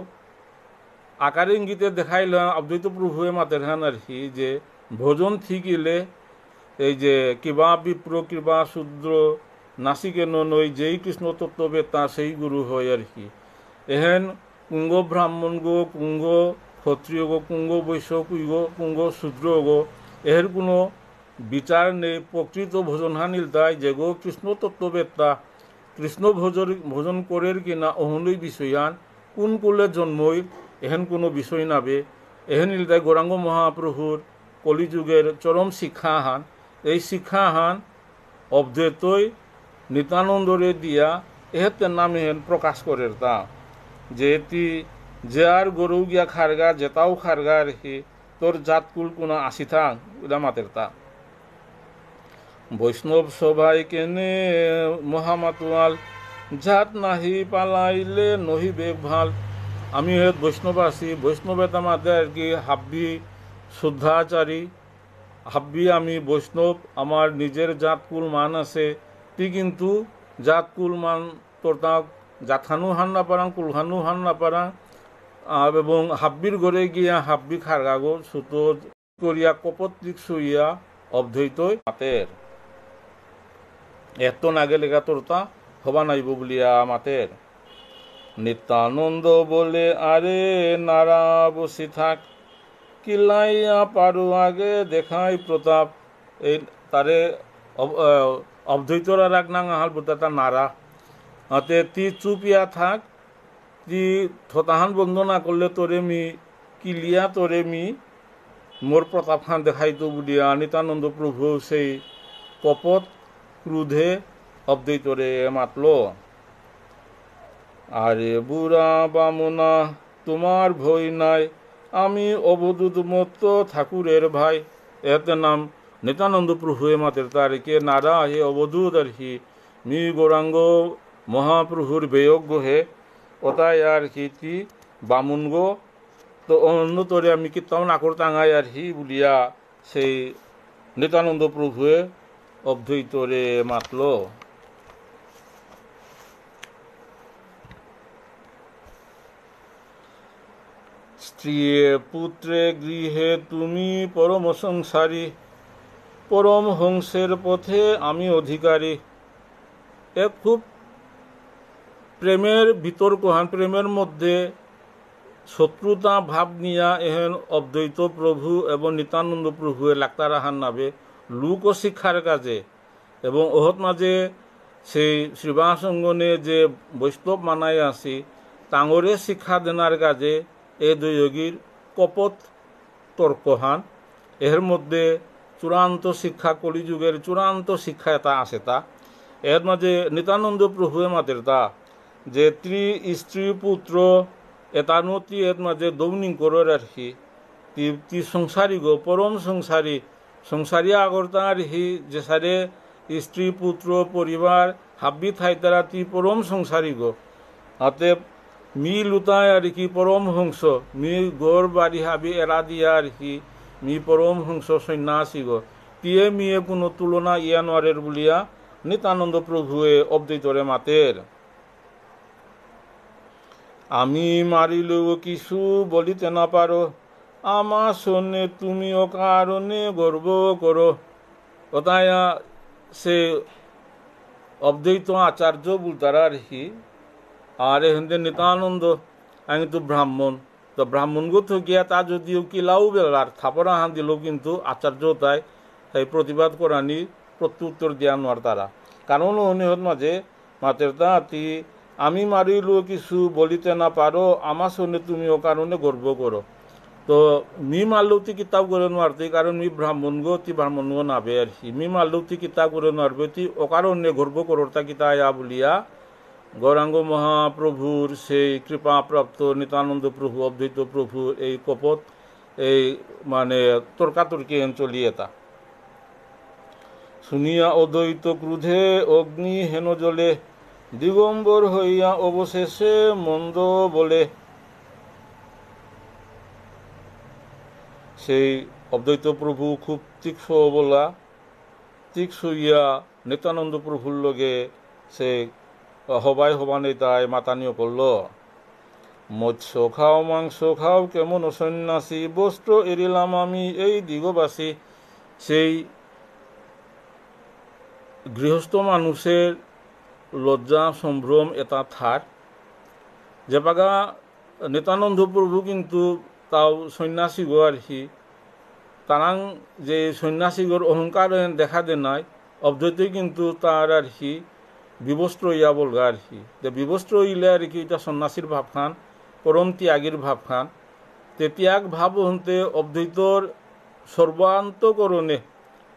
আকারে ইঙ্গিতে দেখাইল অদ্বৈত প্রভুয়ে মাতের হান আর কি যে ভোজন থিকিলে এই যে কিবা বিপ্র কিবা শূদ্র নাসিকেন নই, যেই কৃষ্ণ তত্ত্ববেত্তা সেই গুরু হয় আর কি। এহেন কুঙ্গ ব্রাহ্মণ গো, কুঙ্গ ক্ষত্রিয় গো, কুঙ্গ বৈশ্য কুঙ্গ শূদ্র গো, এর কোনো বিচার নেই। প্রকৃত ভোজন হানিল তাই যে গো কৃষ্ণ তত্ত্ববেত্তা কৃষ্ণ ভোজন করের কিনা অহনই বিষয়ান, কোন কুলে জন্মই এহেন কোনো বিষয় নাবে। এহেন ইলদায় গৌরাঙ্গ মহাপ্রভুর কলিযুগের চরম শিক্ষা হান। এই শিক্ষা হান অদ্বৈতই নিত্যানন্দরে দিয়া এহেতের নাম এহেন প্রকাশ করের তা যে তি যে আর গরু গিয়া খারগা যেতাও খারগা রেখে তোর জাতকুল কোনা আসি থাক এটা মাতের তা। বৈষ্ণব সবাই কেনে মহামাতুয়াল, জাত নাহি পালাইলে নহিবে ভাল। আমি বৈষ্ণব আছি, বৈষ্ণবের আমাদের আর কি হাব্বি শুদ্ধাচারী, হাব্বি আমি বৈষ্ণব, আমার নিজের জাতকুল মান আছে। তুই কিন্তু জাতকুল মান তোর তা জাতহানু হান না পারাং কুলহানু হান না পারাং, এবং হাব্বির ঘরে গিয়া হাব্বি খারগাগো সুতো করিয়া কপত্রিক শুইয়া অদ্বৈত মাতের এত নাগে লেখা তোর তা হবা নাইব বলিয়া মাতের। নিত্যানন্দ বলে আরে নারা বসি থাক, কিলাইয়া পারো আগে দেখাই প্রতাপ। এই তারে অদ্বৈতরা রাখ না হাল বলতে তার নারা তে তি চুপিয়া থাক, তি থতাহান বন্ধ না করলে তোরে মি কিলিয়া তোরে মি মোর প্রতাপ খান দেখাইতো বলিয়া নিত্যানন্দ প্রভু সেই কপট ক্রোধে অদ্বৈতরে মাতল। আরে বুড়া বামুনা তোমার ভয় নাই, আমি অবধূত মত্ত ঠাকুরের ভাই। এতে নাম নিত্যানন্দ প্রভুয়ে মাতের তারিখে নারা হে অবধূত আর কি মি গৌরাঙ্গ মহাপ্রভুর বেয়জ্ঞ হে ওটাই আর কি তি বামুন গো। তো অন্য তরে আমি কীর্তন আকর টাঙাই আর হি বলিয়া সেই নিত্যানন্দ প্রভুয়ে অদ্বৈতরে মাতল। স্ত্রীয়ে পুত্রে গৃহে তুমি পরম সংসারী, পরম হংসের পথে আমি অধিকারী। এক খুব প্রেমের বিতর্ক হান, প্রেমের মধ্যে শত্রুতা ভাব নিয়া এহেন অদ্বৈত প্রভু এবং নিত্যানন্দ প্রভুয়ে লাক্তারাহান নাবে লোক শিক্ষার কাজে এবং ওহত মাঝে সেই শ্রীবাসঙ্গনে যে বৈষ্ণব মানাই আসি তাঙরে শিক্ষা দেনার কাজে এই দুই যোগীর কপট তর্কহান। এর মধ্যে চূড়ান্ত শিক্ষা, কলিযুগের চূড়ান্ত শিক্ষা এটা আছে তা এর মাঝে নিত্যানন্দ প্রভুয়ে মাতের তা যে স্ত্রী পুত্র এটা নতি এর মাঝে দৌনিং করে রাখি তি সংসারী গো পরম সংসারী সংসারী আগর তাঁর হি যে সারে স্ত্রী পুত্র পরিবার হাব্বি থাই তারা তি পরম সংসারী গো। অতএব মি লুতায় আর কি পরম হংস, মি গোর বাড়ি হাবি এরা দিয়া আর কি মি পরম হংস সন্ন্যাসী গো, তিয়ে মিয়ে কোনো তুলনা ইয়ানোয়ারের বলিয়া নিত্যানন্দ প্রভুয়ে অদ্বৈতরে মাতের। আমি মারিলেও কিছু বলিতে না পারো, আমার শোনে তুমিও কারণে গর্ব করো। ওটাই সে অদ্বৈত আচার্য বলতারা আর কি। আর এখানে নিত্যানন্দ আমি তো ব্রাহ্মণ, তো ব্রাহ্মণ গো গিয়া তা যদিও কিলাও বেলার থাপড়া হান দিলেও কিন্তু আচার্য তাই তাই প্রতিবাদ করানি প্রত্যুত্তর দিয়া নোয়ার তারা। কারণ অনিহত মাঝে মাতের তা তি আমি মারিল কিছু বলিতে না পারো, আমার শোনে তুমি ও কারণে গর্ব করো। তো মি মারলেও তি কিতাব করে নোয়ারতি, কারণ মি ব্রাহ্মণ গো তি ব্রাহ্মণ গো নাবে আর কি। মি মারলেও তি কিতাব করে নোয়ারবে তি ও কারণে গর্ব করোর তা কিতা আয়া বলিয়া গৌরাঙ্গ মহাপ্রভুর সেই কৃপাপ্রাপ্ত নিত্যানন্দ প্রভু অদ্বৈত প্রভু এই কপট এই মানে তর্কাতর্কি চলিয়ে তা শুনিয়া অদ্বৈত ক্রুধে অগ্নি হেন জলে, দিগম্বর হইয়া অবশেষে মন্দ বলে। সেই অদ্বৈত প্রভু খুব তীক্ষ্ণ বলা তীক্ষ্ণ ইয়া নিত্যানন্দ প্রভুর লগে সে হবাই হবানে তাই মাতানিও করল। মৎস্য খাও মাংস খাও কেমন সন্ন্যাসী, বস্ত্র এরিলাম আমি এই দিগবাসী। সেই গৃহস্থ মানুষের লজ্জা সম্ভ্রম এটা থার যে পাগা নিত্যানন্দ প্রভু কিন্তু তাও সন্ন্যাসী গো আর কি। তারাং যে সন্ন্যাসীগর অহংকার দেখা দে নাই অদ্বৈতই কিন্তু তার আর কি বিবস্ত্র ইয়া বলগা আর কি। যে বিবস্ত্র ইলে আর কি এটা সন্ন্যাসীর ভাবখান, পরম ত্যাগীর ভাবখান। তে ত্যাগ ভাব হতে অদ্বৈতর সর্বান্তকরণে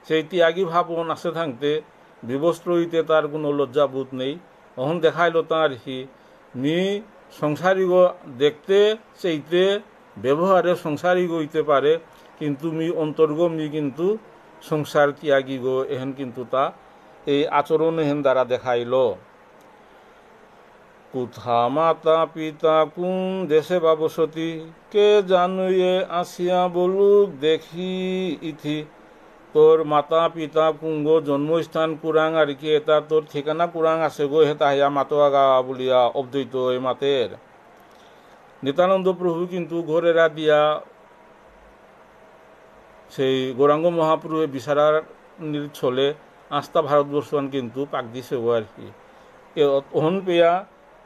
সেই ত্যাগী ভাবন আসে থাকতে বিবস্ত্র হইতে তার কোনো লজ্জাবোধ নেই। অহন দেখাইল তার কি মি সংসারী গো দেখতে সেইতে ব্যবহারে সংসারী গো হইতে পারে, কিন্তু মি অন্তর্গ মি কিন্তু সংসার ত্যাগী গো এহেন কিন্তু তা এই আচরণ এহেন দ্বারা দেখাইল। কোথা মাতা পিতা কোন দেশে বা বসতি, কে জানুয়ে আসিয়া বলুক দেখি ইথি। তোর মাতা পিতা কুঙ্গ জন্মস্থান কুরাং আর কি এটা তোর ঠিকানা কুরাং আছে গো হেতা হিয়া মাতো আগা বলিয়া অদ্বৈত এই মাতের। নিত্যানন্দ প্রভু কিন্তু ঘরেরা দিয়া সেই গৌরাঙ্গ মহাপ্রভু বিচারার ছলে আস্থা ভারতবর্ষন কিন্তু পাক দিছে গো আর কি। ওহন পেয়া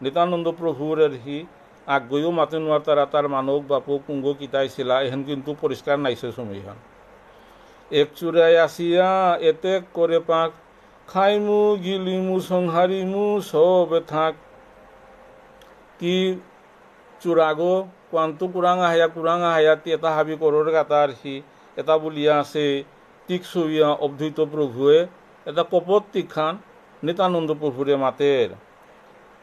নিত্যানন্দ প্রভুর আর কি আগ্গইও মাতে নোয়ার তারা তার মানব বাপু কুঙ্গ কিতাইছিলা এহেন কিন্তু পরিষ্কার নাইছে সময়খান। এক চূড়ায় আসিয়া এতে করে পাক, খাইমু গিলিমু সংহারিমু সব থাক। কি চূড়াগো কোয়ান্ত কুরাং আহায়া এটা হাবি করর গাতা আর কি এটা বলিয়া আছে তীক্ষ্ণইয়া অদ্বৈত প্রভুয়ে এটা কপট তীক্ষান নিত্যানন্দ প্রভুরে মাতের।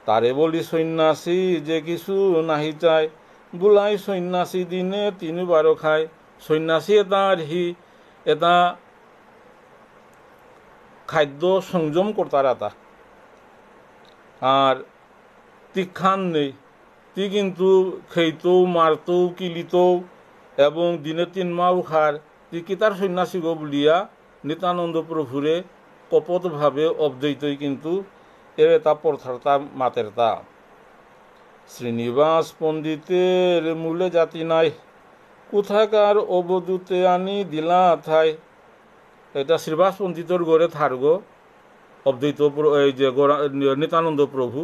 তারে বলি সন্ন্যাসী যে কিছু নাহি চায়, বুলাই সন্ন্যাসী দিনে 3 খায়। সন্ন্যাসী এটা খাদ্য সংযম করতার এটা আর তীক্ষান নেই। তি কিন্তু খেইতও মারতও কিলিতও এবং দিনে 3 মাও খার তি কিতার সন্ন্যাসী গো বলিয়া নিত্যানন্দ প্রভুরে কপটভাবে অবদৈতই কিন্তু এটা পরথারতা মাতেরতা। শ্রীনিবাস পণ্ডিতের মূলে জাতি নাই, কোথাকার অবদূতে আনি দিলা থাই। এটা শ্রীবাস পণ্ডিতর গড়ে থারগো অদ্বৈত এই যে নিত্যানন্দ প্রভু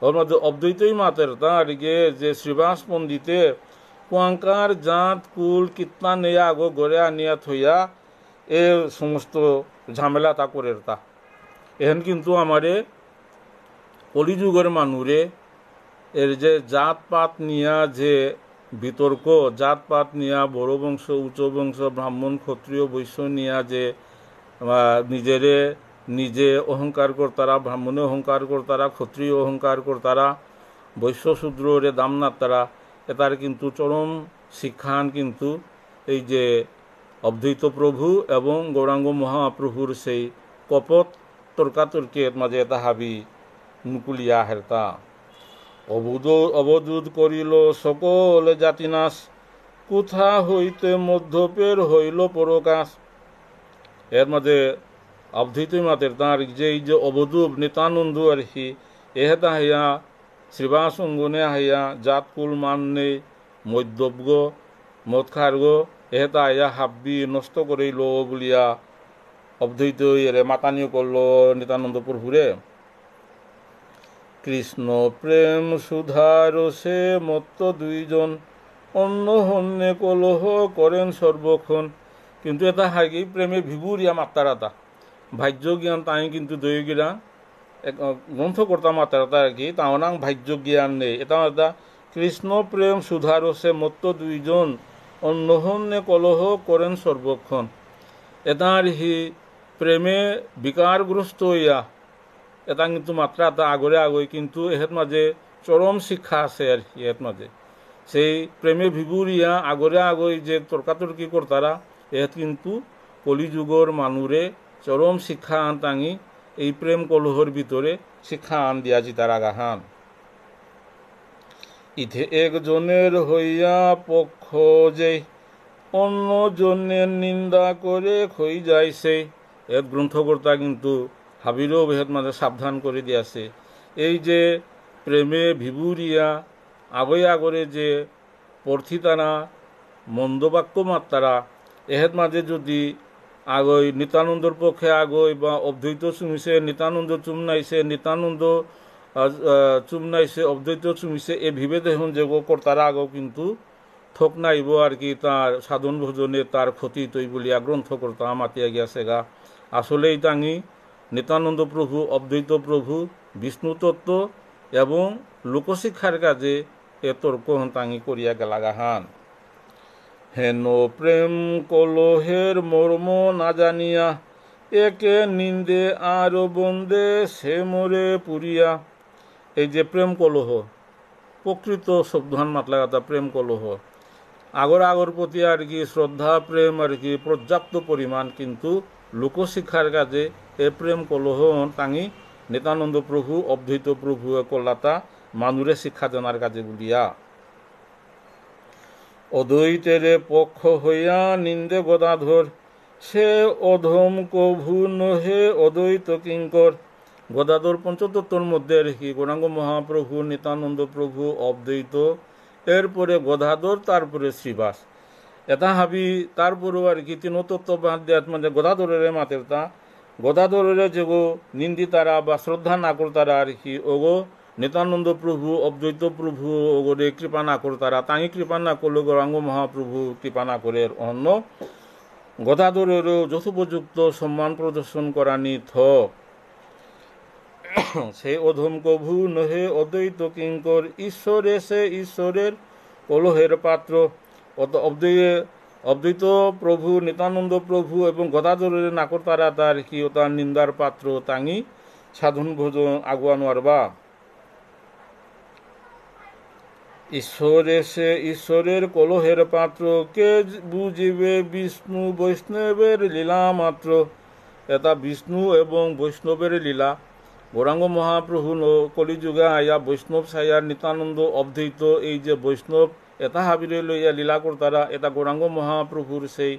ওর মধ্যে অদ্বৈতই মাতের তার যে শ্রীবাস পণ্ডিতে কুয়াঙ্কার জাত কুল কিতনা নেয়া আগো গড়ে আনিয়া থইয়া এ সমস্ত ঝামেলা তা করে তা এখন কিন্তু আমারে কলিযুগের মানুরে এর যে জাতপাত নিয়া যে বিতর্ক, জাতপাত নিয়া বড় বংশ উচ্চ বংশ ব্রাহ্মণ ক্ষত্রিয় বৈশ্য নিয়া যে নিজেরে নিজে অহংকার করতারা, ব্রাহ্মণে অহংকার করতারা, ক্ষত্রিয় অহংকার করতারা, বৈশ্য শূদ্রে দাম নাতারা, এটার কিন্তু চরম শিক্ষান কিন্তু এই যে অদ্বৈত প্রভু এবং গৌরাঙ্গ মহাপ্রভুর সেই কপট তর্কাতর্কের মাঝে এটা হাবি নুকুলিয়া হেরতা। অবদূত করিল সকল জাতিনাশ, কোথা হইতে মধ্যপের হইল পরকাশ। এর মাঝে অবধৃতই মাতের তাঁর যে এই যে অবধূপ নিতানন্দ আর কি এহেতা হইয়া শ্রীবাস অঙ্গনে হইয়া জাতকুল মান্নে মধ্যজ্ঞ মদ খার্গ এহেতা হইয়া হাব্বি নষ্ট করিল বলিয়া অবধৃত এরে মাতানিও করল নিতানন্দ প্রভুরে। কৃষ্ণ প্রেম সুধারসে মত্ত 2 জন, অন্য হন্যে কলহ করেন সর্বক্ষণ। কিন্তু এটা হাইকি প্রেমে ভিবুরিয়া মাত্তারাতা ভাজ্য জ্ঞান তাই কিন্তু দৈগিরা গ্রন্থকর্তা মাত্রাতা আর কি তাও ভাজ্য জ্ঞান নেই। এটা কৃষ্ণ প্রেম সুধারসে মত্ত 2 জন, অন্য হন্যে কলহ করেন সর্বক্ষণ। এটা হি প্রেমে বিকারগ্রস্ত হইয়া এটা কিন্তু মাত্রা এটা আগরে আগই কিন্তু এর মাঝে চরম শিক্ষা আছে আর কি। এর মাঝে সেই প্রেমে ভিবুরিয়া আগরে আগই যে তর্কাতর্কি করতারা এর কিন্তু কলিযুগর মানুরে চরম শিক্ষা আন টাঙি এই প্রেম কলহর ভিতরে শিক্ষা আন দিয়াছি তার আগাহান। ইথে একজনের হইয়া পক্ষ যে, অন্য জনের নিন্দা করে খই যায় সেই। এর গ্রন্থকর্তা কিন্তু হাবিরও বেহেদ মাঝে সাবধান করে দিয়াছে এই যে প্রেমে ভিবুরিয়া আগই আগরে যে পর্থিতারা মন্দবাক্য মাত্তারা এহের মাঝে যদি আগই নিত্যানন্দর পক্ষে আগই বা অদ্বৈত চুমিছে নিত্যানন্দ চুমনাইছে নিত্যানন্দ চুমনাইছে অদ্বৈত চুমিছে এ ভিবে দেখুন যে কর্তারা আগও কিন্তু ঠক নাইব আর কি তার সাধন ভোজনে তার ক্ষতি তৈ বলিয়া গ্রন্থকর্তা মাতিয়া গিয়াছে গা। আসলেই তাঙি নিত্যানন্দ প্রভু অদ্বৈত প্রভু বিষ্ণু তত্ত্ব এবং লোকশিক্ষার কাজে এ তর্ক তাঙি করিয়া গেলাগাহান। হেন প্রেম কলহের মর্ম না জানিয়া, একে নিন্দে আর বন্দে সে মরে পুরিয়া। এই যে প্রেম কলহ প্রকৃত শব্দহান মাতলাগাতা প্রেম কলহ আগর প্রতি আর কি শ্রদ্ধা প্রেম আর কি পর্যাপ্ত পরিমাণ কিন্তু লোকশিক্ষার কাজে এ প্রেম কলহ তাঙি নিত্যানন্দ প্রভু অদ্বৈত প্রভু কল্লাতা মানুরে শিক্ষা জানার কাজে বলিয়া। অদ্বৈতেরে পক্ষ হইয়া নিন্দে গদাধর, সে অধম কভু নহে অদ্বৈত কিঙ্কর। গদাধর পঞ্চতত্ত্বর মধ্যে রেখি গৌরাঙ্গ মহাপ্রভু নিত্যানন্দ প্রভু অদ্বৈত, এরপরে গদাধর, তারপরে শ্রীবাস। এটা হাবি তারপরেও আর কি 3 তত্ত্ব বাদ দেয় মানে গদাধরের মাতের তা গদাধরের যেগো নিন্দি তারা বা শ্রদ্ধা না করতারা আর কি ওগো নিত্যানন্দ প্রভু অদ্বৈত প্রভু ওগরে কৃপা না করতারা তাই কৃপা না করলে গৌরাঙ্গ মহাপ্রভু কৃপা না করে অন্য গদাধরেরও যথোপযুক্ত সম্মান প্রদর্শন করানি থক। সে অধম কভু নহে অদ্বৈত কিঙ্কর, ঈশ্বরে সে ঈশ্বরের কলহের পাত্র। অদ্বৈত প্রভু নিত্যানন্দ প্রভু এবং গদাধরের নাকর তারা তার কি তার নিন্দার পাত্র তাঙি সাধন ভোজন আগুয়ানোয়ার বা। ঈশ্বরের কলহের পাত্র, কে বুঝিবে বিষ্ণু বৈষ্ণবের লীলা মাত্র। এটা বিষ্ণু এবং বৈষ্ণবের লীলা। গৌরাঙ্গ মহাপ্রভু কলিযুগে আয়া বৈষ্ণব সাইয়ার নিত্যানন্দ অবধৃত এই যে বৈষ্ণব এটা হাবিরে লইয়া লীলা করতারা, এটা গৌরাঙ্গ মহাপ্রভুর সেই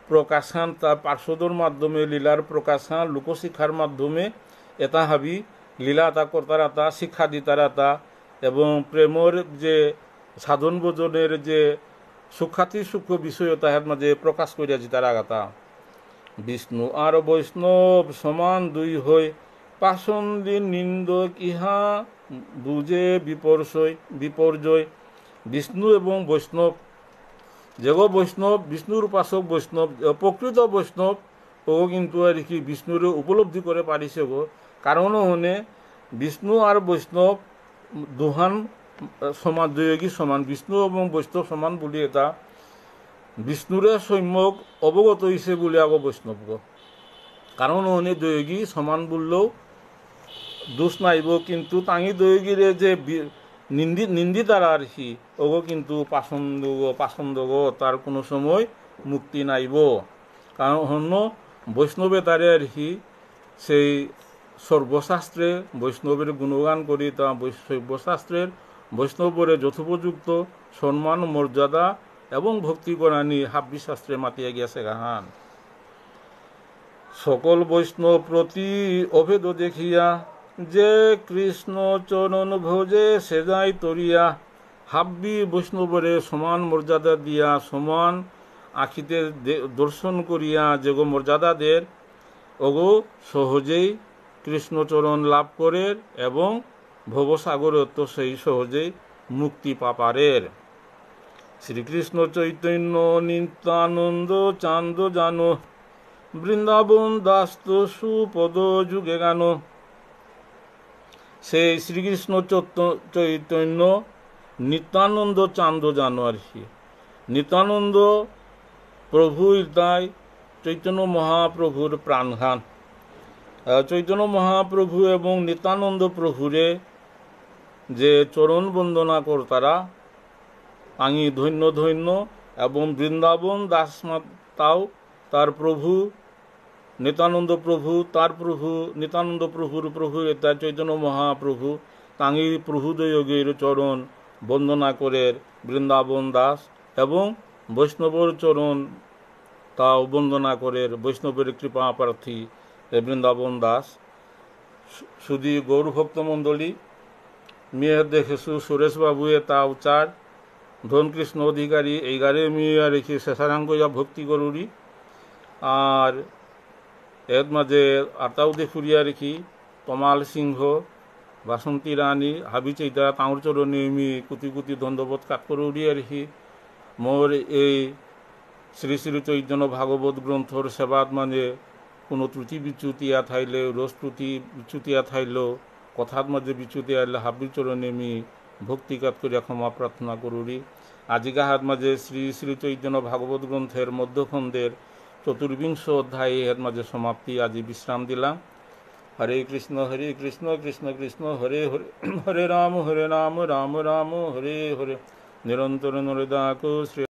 প্রকাশান, তার পার্শ্বদর মাধ্যমে লীলার প্রকাশান, লোকশিক্ষার মাধ্যমে এটা হাবি লীলা তা করতারা, তা শিক্ষা দিতারা তা, এবং প্রেমর যে সাধন ভোজনের যে সুখ্যাতি সূক্ষ্ম বিষয় তাহার মাঝে প্রকাশ করিয়াছি তারা গাতা। বিষ্ণু আর বৈষ্ণব সমান দুই হই, পাষণ্ডী নিন্দক ইহা বুঝে বিপর্যয়। বিষ্ণু এবং বৈষ্ণব, যেগো বৈষ্ণব বিষ্ণুর উপাসক বৈষ্ণব, প্রকৃত বৈষ্ণব ও কিন্তু আর কি বিষ্ণুর উপলব্ধি করে পারিছে গো। কারণ হনে বিষ্ণু আর বৈষ্ণব দুহান সমান, দুয়োগী সমান, বিষ্ণু এবং বৈষ্ণব সমান বলি এটা বিষ্ণুরে সম্যক অবগত হয়েছে বলে আগো বৈষ্ণব গো। কারণ হনে দুয়োগী সমান বললেও দোষ নাইব, কিন্তু তাঙি দয়োগীরে যে নিন্দি তারা আর কি ওগো কিন্তু পাছন্দ গো, তার কোনো সময় মুক্তি নাইব। কারণ হন্য বৈষ্ণবে তারে আর কি সেই সর্বশাস্ত্রে বৈষ্ণবের গুণগান করি, তা সর্বশাস্ত্রের বৈষ্ণবরে যথোপযুক্ত সম্মান মর্যাদা এবং ভক্তি করানি হাব্বি শাস্ত্রে মাতিয়া গিয়াছে গাহান। সকল বৈষ্ণব প্রতি অভেদ দেখিয়া, যে কৃষ্ণ চরণ ভোজে সে যায় তরিয়া। হাব্বি বৈষ্ণবরে সমান মর্যাদা দিয়া, সমান আখিতে দর্শন করিয়া যেগো মর্যাদাদের ওগো সহজেই কৃষ্ণচরণ লাভ করের এবং ভবসাগরের তো সেই সহজেই মুক্তি পাপারের। শ্রীকৃষ্ণ চৈতন্য নিত্যানন্দ চান্দ জানো, বৃন্দাবন দাস্ত সুপদ যুগে গান। সেই শ্রীকৃষ্ণ চৈতন্য নিত্যানন্দ চান্দ জানো আর কি। নিত্যানন্দ প্রভু তাই চৈতন্য মহাপ্রভুর প্রাণঘান। চৈতন্য মহাপ্রভু এবং নিত্যানন্দ প্রভুরে যে চরণ বন্দনা করতারা আঙি ধন্য ধন্য, এবং বৃন্দাবন দাসমাতাও তার প্রভু নিত্যানন্দ প্রভু, তার প্রভু নিত্যানন্দ প্রভুর প্রভু এটা চৈতন্য মহাপ্রভু, তাঙি প্রভুদয়োগীর চরণ বন্দনা করে বৃন্দাবন দাস, এবং বৈষ্ণবর চরণ তাও বন্দনা করে বৈষ্ণবের কৃপা প্রার্থী বৃন্দাবন দাস। শুধু গৌরভক্ত মণ্ডলী মেয়ের দেখেছু সুরেশ বাবুয়ে তাও চার ধনকৃষ্ণ অধিকারী এই গাড়ি মেয়ে রেখে শেষারাঙ্গয়া ভক্তি করুরি, আর এর মাঝে আতাও দেখুরিয়া রেখি তমাল সিংহ, বাসন্তী রানী, হাবি চৈতা তাঁর চরণে আমি কুতি কুতি ধন্যবাদ কাট করে উড়িয়া রেখি। মোর এই শ্রী শ্রী চৈতন্য ভাগবত গ্রন্থর সেবাত মানে কোনো ত্রুটি বিচ্যুতিয়া থাইলে, রোজ ত্রুটি বিচ্যুতিয়া থাইলেও কথার মাঝে বিচ্যুতি আইলে হাবির চরণে আমি ভক্তিকাত করিয়া ক্ষমা প্রার্থনা করুরি। আজিকা হাত মাঝে শ্রী শ্রী চৈতন্য ভাগবত গ্রন্থের মধ্যখণ্ডের ৪৪ অধ্যায়ে এর মাঝে সমাপ্তি, আজি বিশ্রাম দিলাম। হরে কৃষ্ণ কৃষ্ণ কৃষ্ণ হরে হরে, হরে রাম রাম রাম হরে হরে, নিরন্তর নরদাক শ্রী